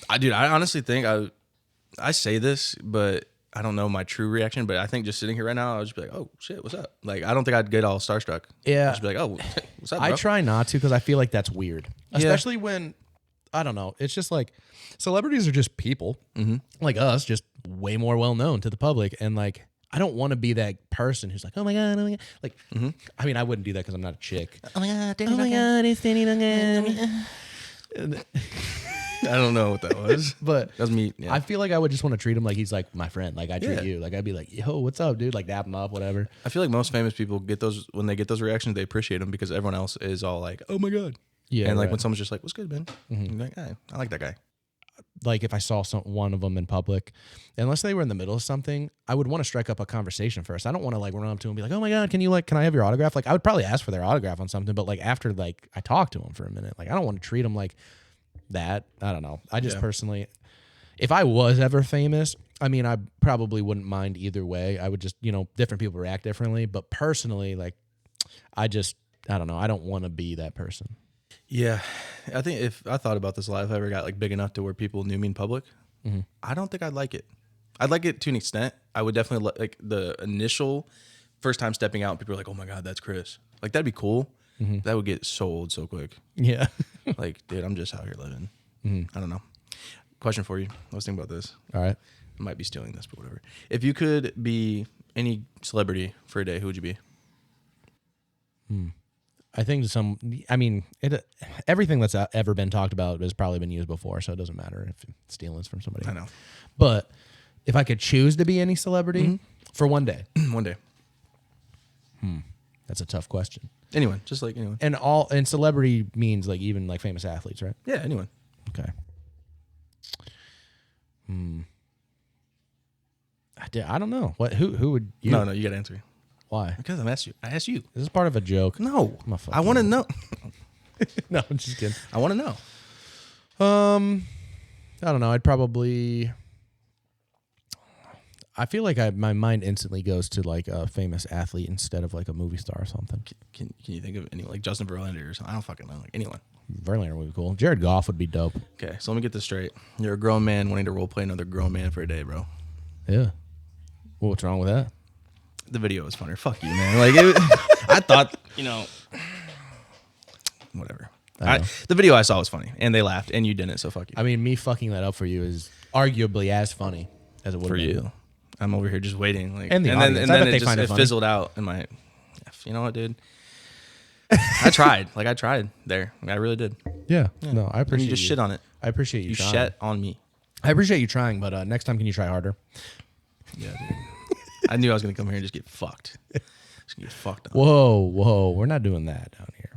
I honestly think I say this, but I don't know my true reaction. But I think just sitting here right now, I'll just be like, "Oh shit, what's up?" Like I don't think I'd get all starstruck. Yeah. I'd just be like, "Oh, what's up, bro?" I try not to because I feel like that's weird, especially when I don't know. It's just like celebrities are just people like us, just way more well known to the public, and like I don't want to be that person who's like, oh my god, like. I mean, I wouldn't do that because I'm not a chick. Oh my god, it's Danny Duncan. I don't know what that was, but that was me. Yeah. I feel like I would just want to treat him like he's like my friend, like I treat Yeah. you. Like I'd be like, yo, what's up, dude? Like dap him up, whatever. I feel like most famous people get those when they get those reactions, they appreciate them because everyone else is all like, "Oh my god." Yeah, and like right. when someone's just like, "What's good, man?" You're like, hey, I like that guy. Like if I saw one of them in public, unless they were in the middle of something, I would want to strike up a conversation first. I don't want to like run up to them and be like, "Oh my god, can I have your autograph?" Like I would probably ask for their autograph on something, but like after like I talk to them for a minute, like I don't want to treat them like that. I don't know. I just personally, if I was ever famous, I mean, I probably wouldn't mind either way. I would just, different people react differently, but personally, like I don't know. I don't want to be that person. Yeah, I think if I thought about this a lot, if I ever got like big enough to where people knew me in public, I don't think I'd like it. I'd like it to an extent. I would definitely like the initial first time stepping out. People are like, "Oh my god, that's Chris." Like that'd be cool. that would get so old so quick. Yeah. Like, dude, I'm just out here living. I don't know. Question for you. Let's think about this. All right. I might be stealing this, but whatever. If you could be any celebrity for a day, who would you be? I think everything that's ever been talked about has probably been used before, so it doesn't matter if stealing is from somebody. I know. But if I could choose to be any celebrity for one day, One day. that's a tough question. Anyone. Just like anyone. And celebrity means like even like famous athletes, right? Yeah, anyone. Okay. I don't know. Who would you? No, you got to answer. Why? Because I asked you. Is this part of a joke? No. I'm a I want to know. No, I'm just kidding. I want to know. I don't know. I feel like my mind instantly goes to like a famous athlete instead of like a movie star or something. Can you think of any, like Justin Verlander or something? I don't fucking know. Like anyone. Verlander would be cool. Jared Goff would be dope. Okay, so let me get this straight. You're a grown man wanting to role play another grown man for a day, bro. Yeah. Well, what's wrong with that? The video was funnier. Fuck you, man. Like, I thought, whatever. The video I saw was funny, and they laughed, and you didn't, so fuck you. I mean, me fucking that up for you is arguably as funny as it would For be. you. I'm over here just waiting. Like, And the audience. I bet they find it funny. fizzled out in my, you know what, dude? I tried. Like, I tried there. I really did. Yeah. No, I And appreciate you just shit on it. I appreciate you You trying. shat on me. I appreciate you trying, but next time, can you try harder? Yeah, dude. I knew I was going to come here and just get fucked. Just get fucked up. Whoa. We're not doing that down here.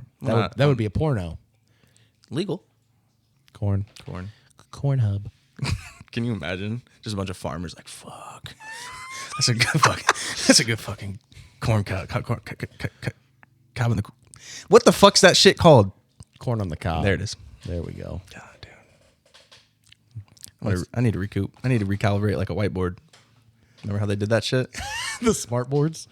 That would be a porno. Legal. Corn hub. Can you imagine? Just a bunch of farmers like, fuck. That's a good fucking corn cob. Cob in the. What the fuck's that shit called? Corn on the cob. There it is. There we go. God damn. I need to recoup. I need to recalibrate like a whiteboard. Remember how they did that shit? The smart boards.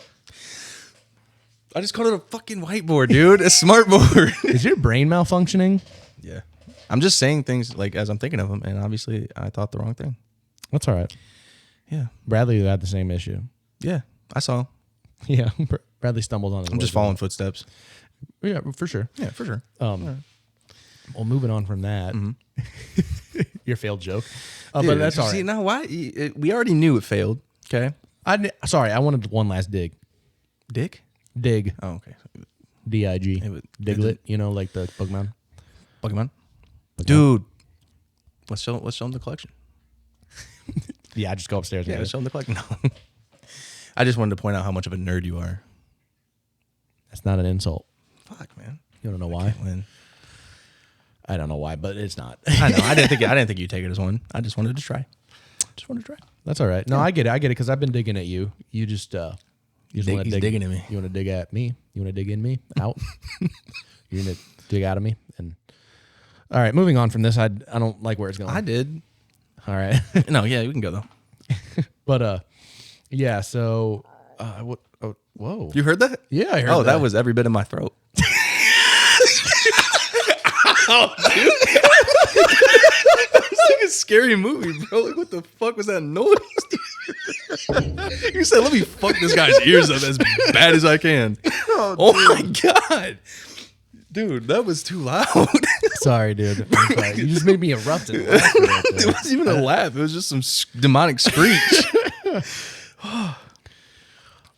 I just called it a fucking whiteboard, dude. A smart board. Is your brain malfunctioning? Yeah. I'm just saying things like as I'm thinking of them, and obviously I thought the wrong thing. That's all right. Yeah. Bradley had the same issue. Yeah. I saw. Yeah. Bradley stumbled on his I'm just following footsteps. Yeah, for sure. Yeah, for sure. Well, moving on from that, your failed joke. But that's all right. See, now why? We already knew it failed. Okay. Sorry, I wanted one last dig. Dick? Dig. Oh, okay. D-I-G. Diglett, like the Pokemon. Pokemon? Dude. Let's show them the collection. Yeah, just go upstairs. Yeah, let's show them the collection. No. I just wanted to point out how much of a nerd you are. That's not an insult. Fuck, man. You don't know why? Win. I don't know why, but it's not. I know. I didn't think you'd take it as one. I just wanted to try. That's all right. No, I get it because I've been digging at you. You just want to dig. Digging at me. You want to dig at me. You want to dig in me. Out. You're gonna dig out of me. And all right, moving on from this. I don't like where it's going. I did. All right. No, yeah, we can go though. But yeah. So what? Oh, whoa. You heard that? Yeah, I heard. Oh, that was every bit in my throat. Oh, dude. It's like a scary movie, bro. Like, what the fuck was that noise? You said, let me fuck this guy's ears up as bad as I can. Oh my God. Dude, that was too loud. Sorry, dude. I'm sorry. You just made me erupt and laugh right there. It wasn't even a laugh. It was just some demonic screech. Oh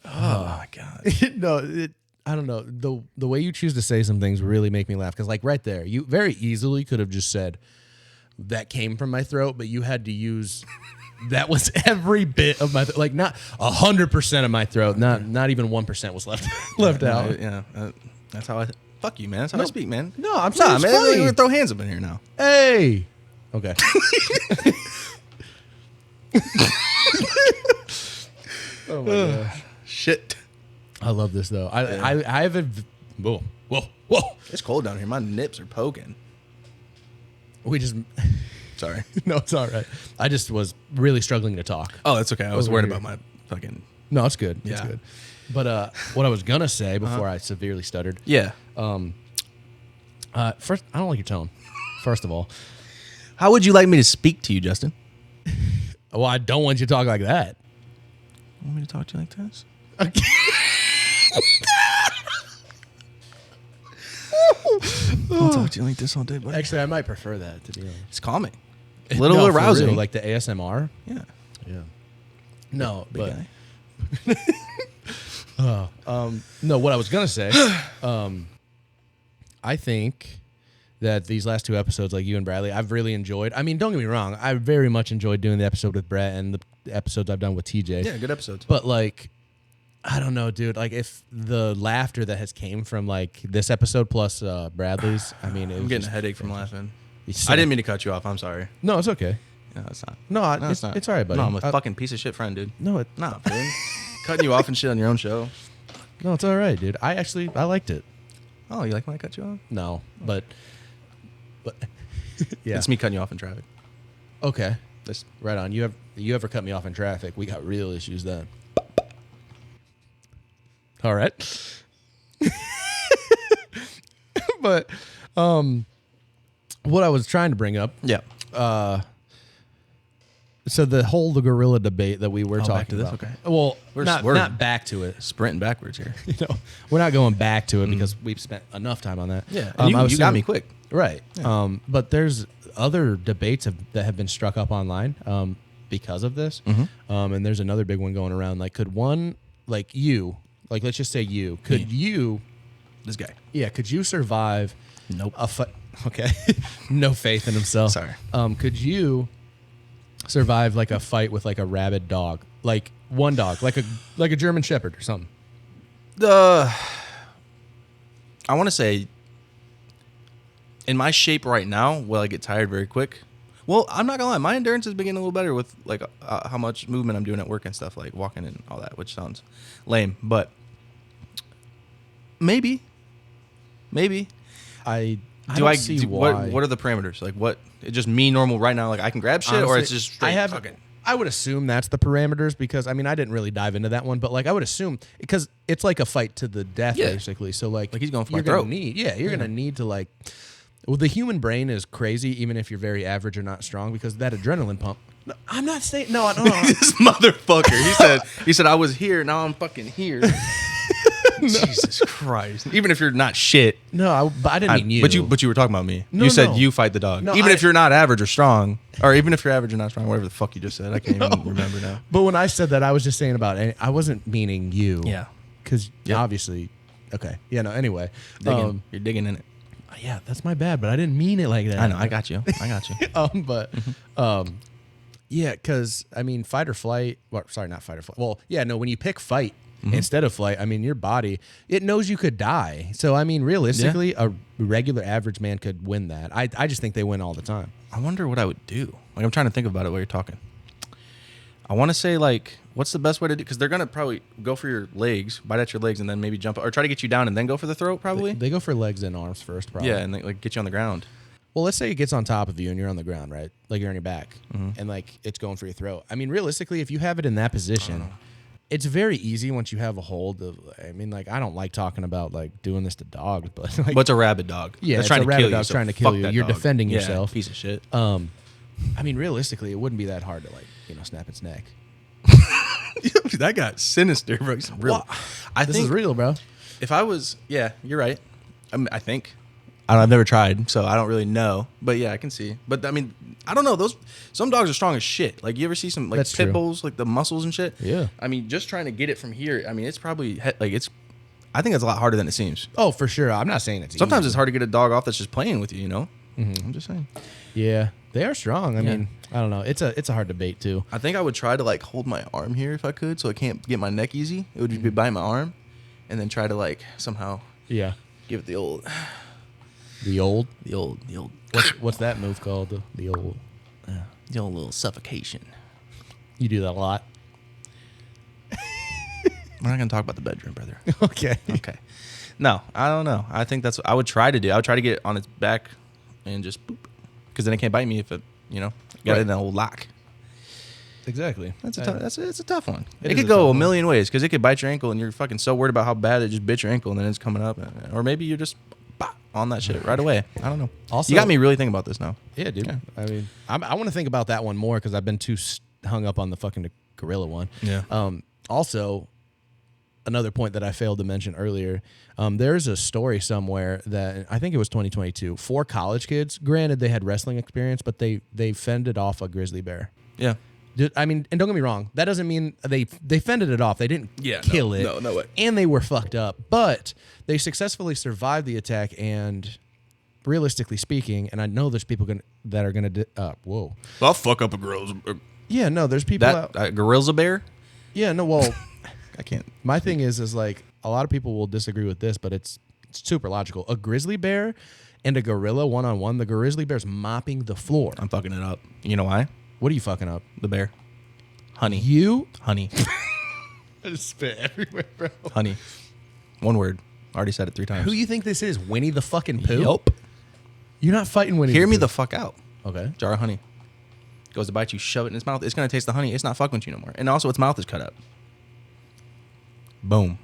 my God. No, I don't know. The way you choose to say some things really make me laugh because, like, right there, you very easily could have just said that came from my throat, but you had to use that was every bit of my like not 100% of my throat, not even 1% was left out. Yeah, that's how I. Fuck you, man. That's how I speak, man. No, I'm saying man. funny. We're gonna throw hands up in here now. Hey. Okay. Oh my gosh. Shit. I love this though. I haven't. Whoa. It's cold down here. My nips are poking. We just. Sorry. No, it's all right. I just was really struggling to talk. Oh, that's okay. I was worried about my fucking. No, it's good. Yeah. It's good. But what I was gonna say before I severely stuttered. Yeah. First, I don't like your tone. First of all, how would you like me to speak to you, Justin? Well, I don't want you to talk like that. You want me to talk to you like this? So, you like this all day, buddy? actually, I might prefer that, to be honest. It's calming. A little No, for arousing. real, like the ASMR. Yeah. Yeah. No, Big but guy. no. What I was gonna say, I think that these last 2 episodes, like you and Bradley, I've really enjoyed. I mean, don't get me wrong, I very much enjoyed doing the episode with Brett and the episodes I've done with TJ. Yeah, good episodes. But like, I don't know, dude. Like, if the laughter that has came from like this episode plus Bradley's, I mean, I'm getting a headache from laughing. I I didn't mean to cut you off. I'm sorry. No, it's okay. No, it's not. No, it's not. It's all right, buddy. No, I'm a fucking piece of shit friend, dude. No, Nah, dude. Cutting you off and shit on your own show. no, it's all right, dude. I liked it. Oh, you like when I cut you off? No, but yeah, It's me cutting you off in traffic. okay. This, Right on. You ever cut me off in traffic? We got real issues then. All right. But what I was trying to bring up, yeah. so the whole gorilla debate that we were talking back to this? about. Okay. Well, We're not swerving. back to it. Sprinting backwards here. You know, we're not going back to it because we've spent enough time on that. Yeah. I was You got saying- me quick. Right. But there's other debates that have been struck up online because of this. And there's another big one going around. Like, could one, like you, like let's just say you, could you, This guy. yeah, could you survive Nope. a fight? Okay. No faith in himself. Sorry. Could you survive like a fight with like a rabid dog? Like one dog, like a German Shepherd or something? I want to say, in my shape right now, will I get tired very quick? Well, I'm not gonna lie, my endurance is getting a little better with like how much movement I'm doing at work and stuff, like walking and all that, which sounds lame, but maybe. I don't see why. What are the parameters? Like, what? It's just me normal right now. Like, I can grab shit, or it's just straight fucking. I would assume that's the parameters because I mean I didn't really dive into that one, but like I would assume because it's like a fight to the death Yeah. basically. So like Like, he's going for my you're gonna throat. you're gonna need to like. Well, the human brain is crazy, even if you're very average or not strong, because that adrenaline pump. No, I'm not saying no. This motherfucker. He said I was here. Now I'm fucking here. Jesus Christ. Even if you're not shit. No, but I didn't mean you. But you were talking about me. No, you said no. you fight the dog. No, Even if you're not average or strong, or even if you're average or not strong, whatever the fuck you just said. I can't even remember now. But when I said that, I was just saying about. I wasn't meaning you. Yeah. Because Yep. obviously. Okay. Yeah. No. Anyway. You're digging in it. Yeah, that's my bad, but I didn't mean it like that. I know. I got you. But yeah, because I mean, fight or flight. Well, sorry, not fight or flight. Well, yeah, no. When you pick fight instead of flight, I mean, your body it knows you could die. So I mean, realistically, a regular average man could win that. I just think they win all the time. I wonder what I would do. Like, I'm trying to think about it while you're talking. I want to say, like, what's the best way to do? Because they're going to probably go for your legs, bite at your legs, and then maybe jump, or try to get you down and then go for the throat, probably. They go for legs and arms first, probably. Yeah, and they, like, get you on the ground. Well, let's say it gets on top of you and you're on the ground, right? Like you're on your back, and like it's going for your throat. I mean, realistically, if you have it in that position, it's very easy once you have a hold of. I mean, like I don't like talking about like doing this to dogs, but like, But it's a rabid dog. yeah, That's it's trying a to rabid kill you, dog so trying to kill fuck you. that You're dog. defending Yeah, yourself. piece of shit. I mean, realistically, it wouldn't be that hard to like snap its neck. That got sinister, bro. It's real. Well, I This think is real, bro. if I was, yeah, you're right. I think. I don't, I've never tried, so I don't really know. But yeah, I can see. But I mean, I don't know. Some dogs are strong as shit. Like you ever see some like That's pit true. bulls, like the muscles and shit. Yeah. I mean, just trying to get it from here. I mean, it's probably like it's. I think it's a lot harder than it seems. Oh, for sure. I'm not saying it's Sometimes easy. it's hard to get a dog off that's just playing with you. You know. I'm just saying. Yeah, they are strong. I Yeah. mean, I don't know. It's a hard debate too. I think I would try to like hold my arm here if I could, so I can't get my neck easy. It would be by my arm, and then try to like somehow Yeah. give it the old. The old. What's that move called? The old. The old little suffocation. You do that a lot. We're not gonna talk about the bedroom, brother. Okay. Okay. No, I don't know. I think that's what I would try to do. I would try to get it on its back and just boop, because then it can't bite me if it, got Right. it in an old lock. Exactly. That's a tough one. It It is could a go tough a one. million ways because it could bite your ankle and you're fucking so worried about how bad it just bit your ankle and then it's coming up, or maybe you're just on that shit right away. I don't know. Also- You got me really thinking about this now. Yeah, dude. Yeah. I mean, I want to think about that one more because I've been too hung up on the fucking gorilla one. Yeah. Also, another point that I failed to mention earlier. There's a story somewhere that I think it was 2022. 4 college kids, granted they had wrestling experience, but they fended off a grizzly bear. Yeah. I mean, and don't get me wrong, that doesn't mean they fended it off. They didn't kill it. No way. And they were fucked up, but they successfully survived the attack. And realistically speaking, and I know there's people that are gonna whoa. I'll fuck up a gorilla. Yeah, no, there's people out. Gorilla bear. Yeah, no, well, I can't. my thing is like a lot of people will disagree with this, but it's super logical. A grizzly bear and a gorilla one-on-one, the grizzly bear's mopping the floor. I'm fucking it up. You know why? What are you fucking up? The bear. Honey. You? Honey. I just spit everywhere, bro. Honey. One word. Already said it 3 times. Who you think this is? Winnie the fucking Pooh? Yup. You're not fighting Winnie Hear the me Pooh. the fuck out. Okay. Jar of honey. Goes to bite you, shove it in his mouth. It's going to taste the honey. It's not fucking with you no more. And also, its mouth is cut up. Boom.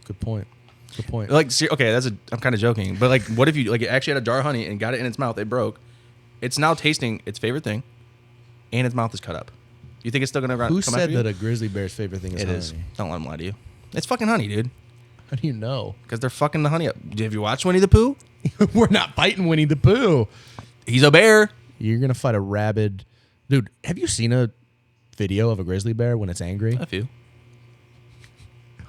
Good point. Good point. Like, okay, I'm kind of joking. But, like, what if you, like, it actually had a jar of honey and got it in its mouth? It broke. It's now tasting its favorite thing. And its mouth is cut up. You think it's still going to come Who after said you? that a grizzly bear's favorite thing is It honey? is. Don't let him lie to you. It's fucking honey, dude. How do you know? Because they're fucking the honey up. Have you watched Winnie the Pooh? We're not fighting Winnie the Pooh. He's a bear. You're going to fight a rabid... Dude, have you seen a video of a grizzly bear when it's angry? A few.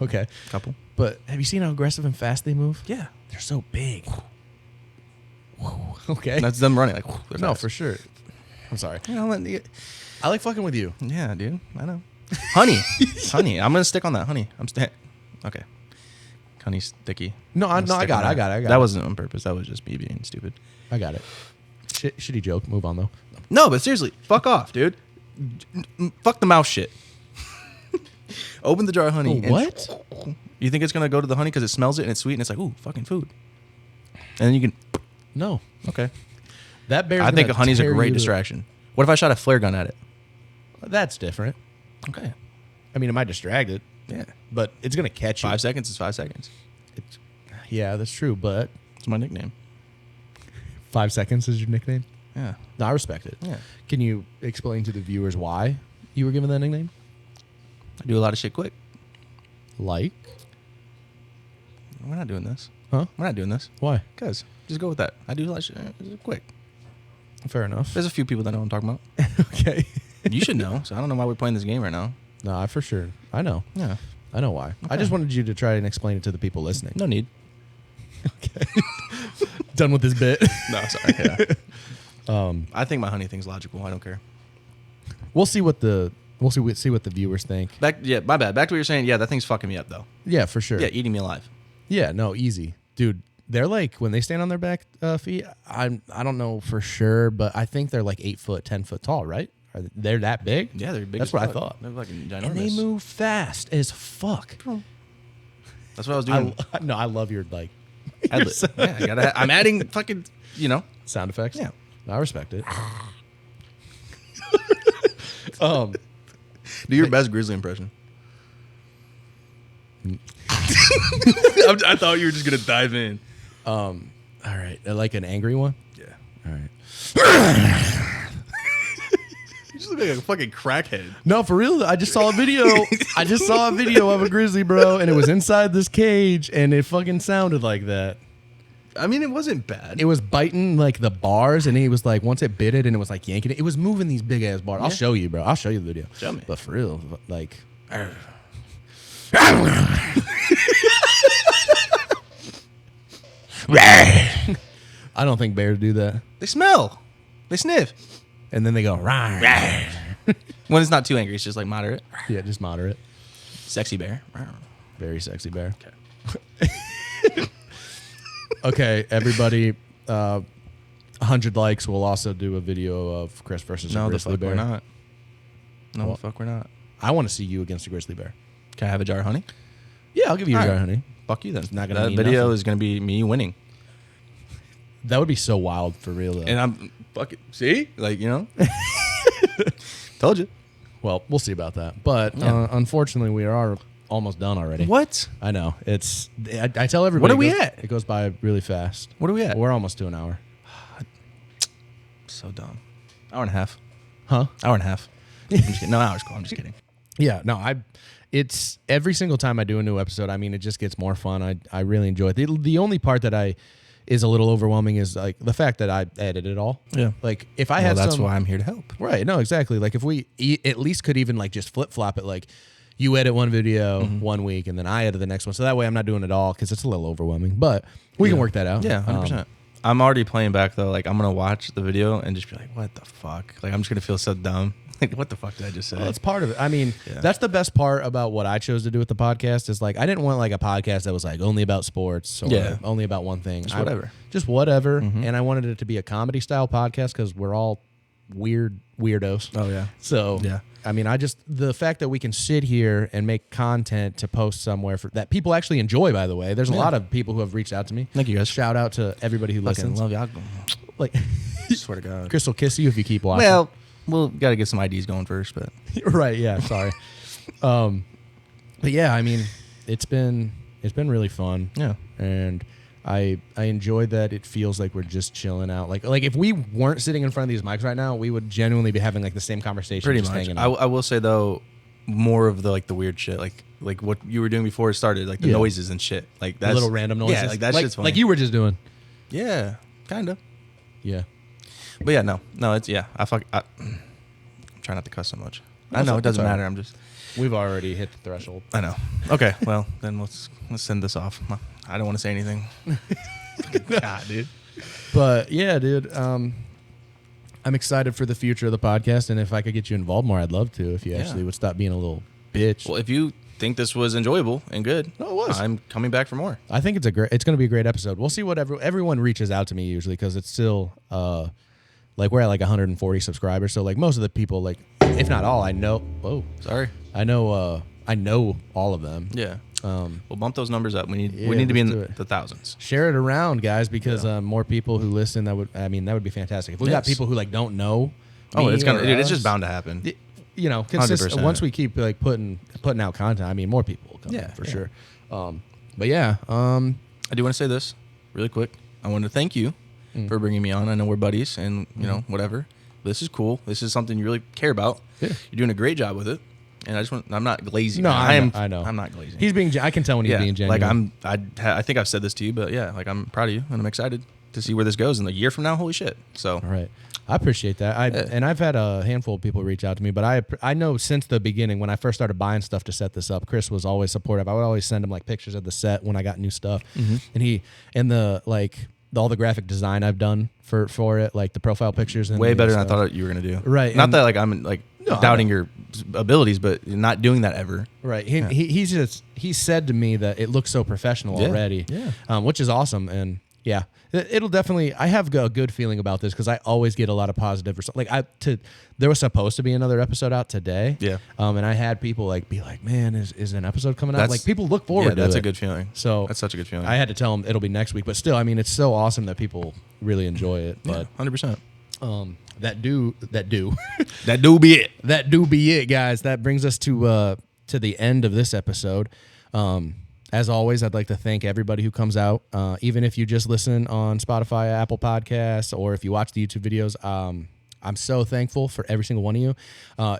Okay. Couple. But have you seen how aggressive and fast they move? Yeah. They're so big. Okay. That's them running. Like, No, for sure. I'm sorry. You know, I like fucking with you. yeah, dude. I know. Honey. Honey. I'm going to stick on that. Honey. Okay. Honey's sticky. No, I I'm got sticking on it. that. That That wasn't on purpose. That was just me being stupid. I got it. Shitty joke. Move on, though. No, but seriously, fuck off, dude. Fuck the mouse shit. Open the jar of honey. Oh, what? You think it's going to go to the honey because it smells it and it's sweet and it's like, ooh, fucking food. And then you can... No. Okay. That bear's I think gonna honey's a tear great you to- distraction. What if I shot a flare gun at it? That's different. Okay. I mean, it might distract it, Yeah. but it's going to catch you. 5 seconds is 5 seconds. Yeah, that's true, but It's my nickname. 5 seconds is your nickname? Yeah. No, I respect it. Yeah. Can you explain to the viewers why you were given that nickname? I do a lot of shit quick. Like? We're not doing this. Huh? We're not doing this. Why? Because just go with that. I do a lot of shit quick. Fair enough. There's a few people that know what I'm talking about. Okay. You should know. So I don't know why we're playing this game right now. No, I for sure. I know. Yeah. I know why. I Okay. just wanted you to try and explain it to the people listening. No need. Okay. Done with this bit. No, sorry. Yeah. I think my honey thing's logical. I don't care. We'll see what the see what the viewers think. Yeah, my bad. Back to what you're saying. Yeah, that thing's fucking me up though. Yeah, for sure. Yeah, eating me alive. Yeah, no, easy. Dude, they're like when they stand on their back feet, I don't know for sure, but I think they're like 8 foot, 10 foot tall, right? They're that big? Yeah, they're big. That's as what I fuck. thought. They're fucking ginormous. And they move fast as fuck. That's what I was doing. I love your like Yeah, I'm adding fucking, sound effects. Yeah. I respect it. Do your best grizzly impression. I thought you were just gonna dive in. All right, like an angry one. Yeah. All right. You just look like a fucking crackhead. No, for real. I just saw a video. I just saw a video of a grizzly, bro, and it was inside this cage, and it fucking sounded like that. I mean, it wasn't bad. It was biting like the bars, and he was like, once it bit it, and it was like yanking it. It was moving these big ass bars. I'll show you, bro. I'll show you the video. Show me. But for real, like. I don't think bears do that. They smell. They sniff. And then they go, rah. When it's not too angry, it's just like moderate. Yeah, just moderate. Sexy bear. Very sexy bear. Okay. Okay, everybody. 100 likes. We'll also do a video of Chris versus a grizzly bear. We're not. No, Well, the fuck we're not. I want to see you against a grizzly bear. Can I have a jar of honey? Yeah, I'll give you a All jar right. of honey. Fuck you then. not gonna That mean video nothing. is gonna be me winning. That would be so wild for real, though. And I'm fucking see? Like, Told you. Well, we'll see about that. But Yeah. unfortunately, we are almost done already. What? I know. It's. I tell everybody. What are we it goes- at? It goes by really fast. What are we at? We're almost to an hour. So dumb. Hour and a half. Huh? Hour and a half. I'm just kidding. No, hour's cool. I'm just kidding. Yeah, no, it's every single time I do a new episode, I mean, it just gets more fun. I really enjoy it. The only part that is a little overwhelming is like the fact that I edit it all. Yeah. Like if I had that's why I'm here to help. Right. No, exactly. Like if we at least could even like just flip flop it, like you edit one video 1 week and then I edit the next one. So that way I'm not doing it all because it's a little overwhelming, but we can work that out. Yeah, 100%. I'm already playing back though. Like I'm going to watch the video and just be like, what the fuck? Like I'm just going to feel so dumb. Like, what the fuck did I just say? Well, that's part of it. I mean, that's the best part about what I chose to do with the podcast is like, I didn't want like a podcast that was like only about sports or only about one thing. Just whatever. Just whatever. And I wanted it to be a comedy style podcast because we're all weirdos. Oh, yeah. So, I mean, the fact that we can sit here and make content to post somewhere that people actually enjoy, by the way. There's a lot of people who have reached out to me. Thank you, guys. Shout out to everybody who listens. Love y'all. Like, Swear to God. Chris will kiss you if you keep watching. Well, we'll got to get some IDs going first, but. Right, yeah, sorry. But yeah, I mean, it's been really fun. Yeah. And I enjoy that it feels like we're just chilling out. Like if we weren't sitting in front of these mics right now, we would genuinely be having like the same conversation. Pretty just much. hanging out. I will say though, more of the weird shit, like what you were doing before it started, like the noises and shit, like that little random noises. Yeah, like that shit's funny. Like you were just doing. Yeah, kind of. Yeah. But yeah, no, it's I'm trying not to cuss so much. I know it doesn't matter. I'm just. We've already hit the threshold. I know. Okay, well then let's send this off. I don't want to say anything. God, dude. But yeah, dude. I'm excited for the future of the podcast, and if I could get you involved more, I'd love to. If you actually would stop being a little bitch. Well, if you think this was enjoyable and good, no, it was. I'm coming back for more. I think it's going to be a great episode. We'll see what everyone reaches out to me usually because it's still like we're at like 140 subscribers. So like most of the people, like if not all, I know. Whoa, sorry. I know all of them. Yeah. We'll bump those numbers up. We need to be in the thousands. Share it around, guys, because more people who listen. That would be fantastic. If we got people who like don't know, it's just bound to happen. You know, once we keep like putting out content, I mean, more people will come. For sure. But yeah, I do want to say this really quick. I want to thank you for bringing me on. I know we're buddies, and you know whatever. This is cool. This is something you really care about. Yeah. You're doing a great job with it. And I'm not glazing. No, I know. I'm not glazing. He's being. I can tell when he's being genuine. Like I think I've said this to you, but yeah, like I'm proud of you, and I'm excited to see where this goes in a year from now. Holy shit! So, all right, I appreciate that. And I've had a handful of people reach out to me, but I know since the beginning when I first started buying stuff to set this up, Chris was always supportive. I would always send him like pictures of the set when I got new stuff, and all the graphic design I've done for it, like the profile pictures, and way better than I thought you were gonna do. Right, not that like I'm like doubting your abilities, but not doing that ever. Right. He said to me that it looks so professional already. Yeah. Which is awesome. And yeah, it'll definitely. I have a good feeling about this because I always get a lot of positive. There was supposed to be another episode out today. Yeah. And I had people be like, man, is an episode coming out? Like people look forward to it. That's a good feeling. So that's such a good feeling. I had to tell them it'll be next week, but still, I mean, it's so awesome that people really enjoy it. But 100%. That do be it. That do be it, guys. That brings us to the end of this episode. As always, I'd like to thank everybody who comes out, even if you just listen on Spotify, Apple Podcasts, or if you watch the YouTube videos. I'm so thankful for every single one of you.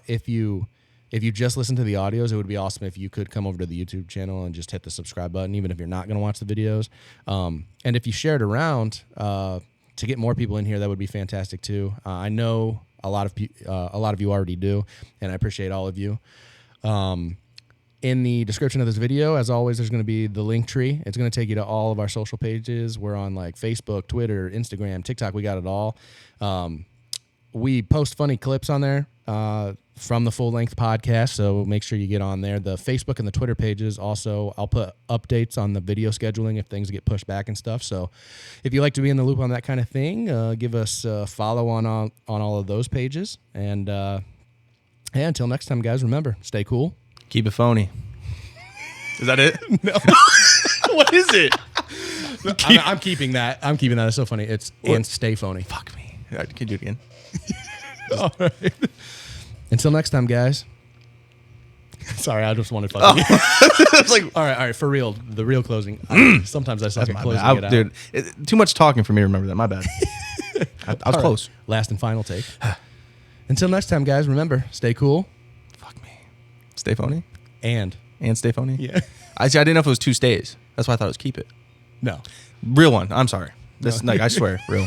If you just listen to the audios, it would be awesome if you could come over to the YouTube channel and just hit the subscribe button, even if you're not going to watch the videos. And if you share it around to get more people in here, that would be fantastic too. I know a lot of you already do, and I appreciate all of you. In the description of this video, as always, there's going to be the link tree. It's going to take you to all of our social pages. We're on like Facebook, Twitter, Instagram, TikTok. We got it all. We post funny clips on there from the full-length podcast, so make sure you get on there. The Facebook and the Twitter pages also, I'll put updates on the video scheduling if things get pushed back and stuff. So if you like to be in the loop on that kind of thing, give us a follow on all of those pages. And until next time, guys, remember, stay cool. Keep it phony. Is that it? No. What is it? I'm keeping that. It's so funny. And stay phony. Fuck me. All right, can you do it again? All right. Until next time, guys. Sorry, I just wanted to fuck you. I was like, all right, for real. The real closing. Sometimes I suck at closing it out. Dude, too much talking for me to remember that. My bad. I was close. Last and final take. Until next time, guys, remember, stay cool. Fuck me. Stay phony? And Stay phony? yeah. I didn't know if it was 2 stays. That's why I thought it was keep it. No. Real one. I'm sorry. This like I swear, real.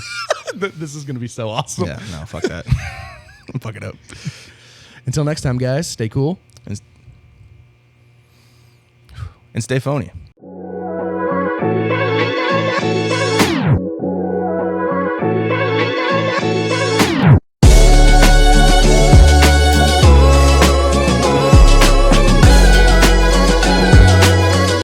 This is gonna be so awesome. Yeah, no, fuck that. Fuck it up. Until next time, guys, stay cool And stay phony.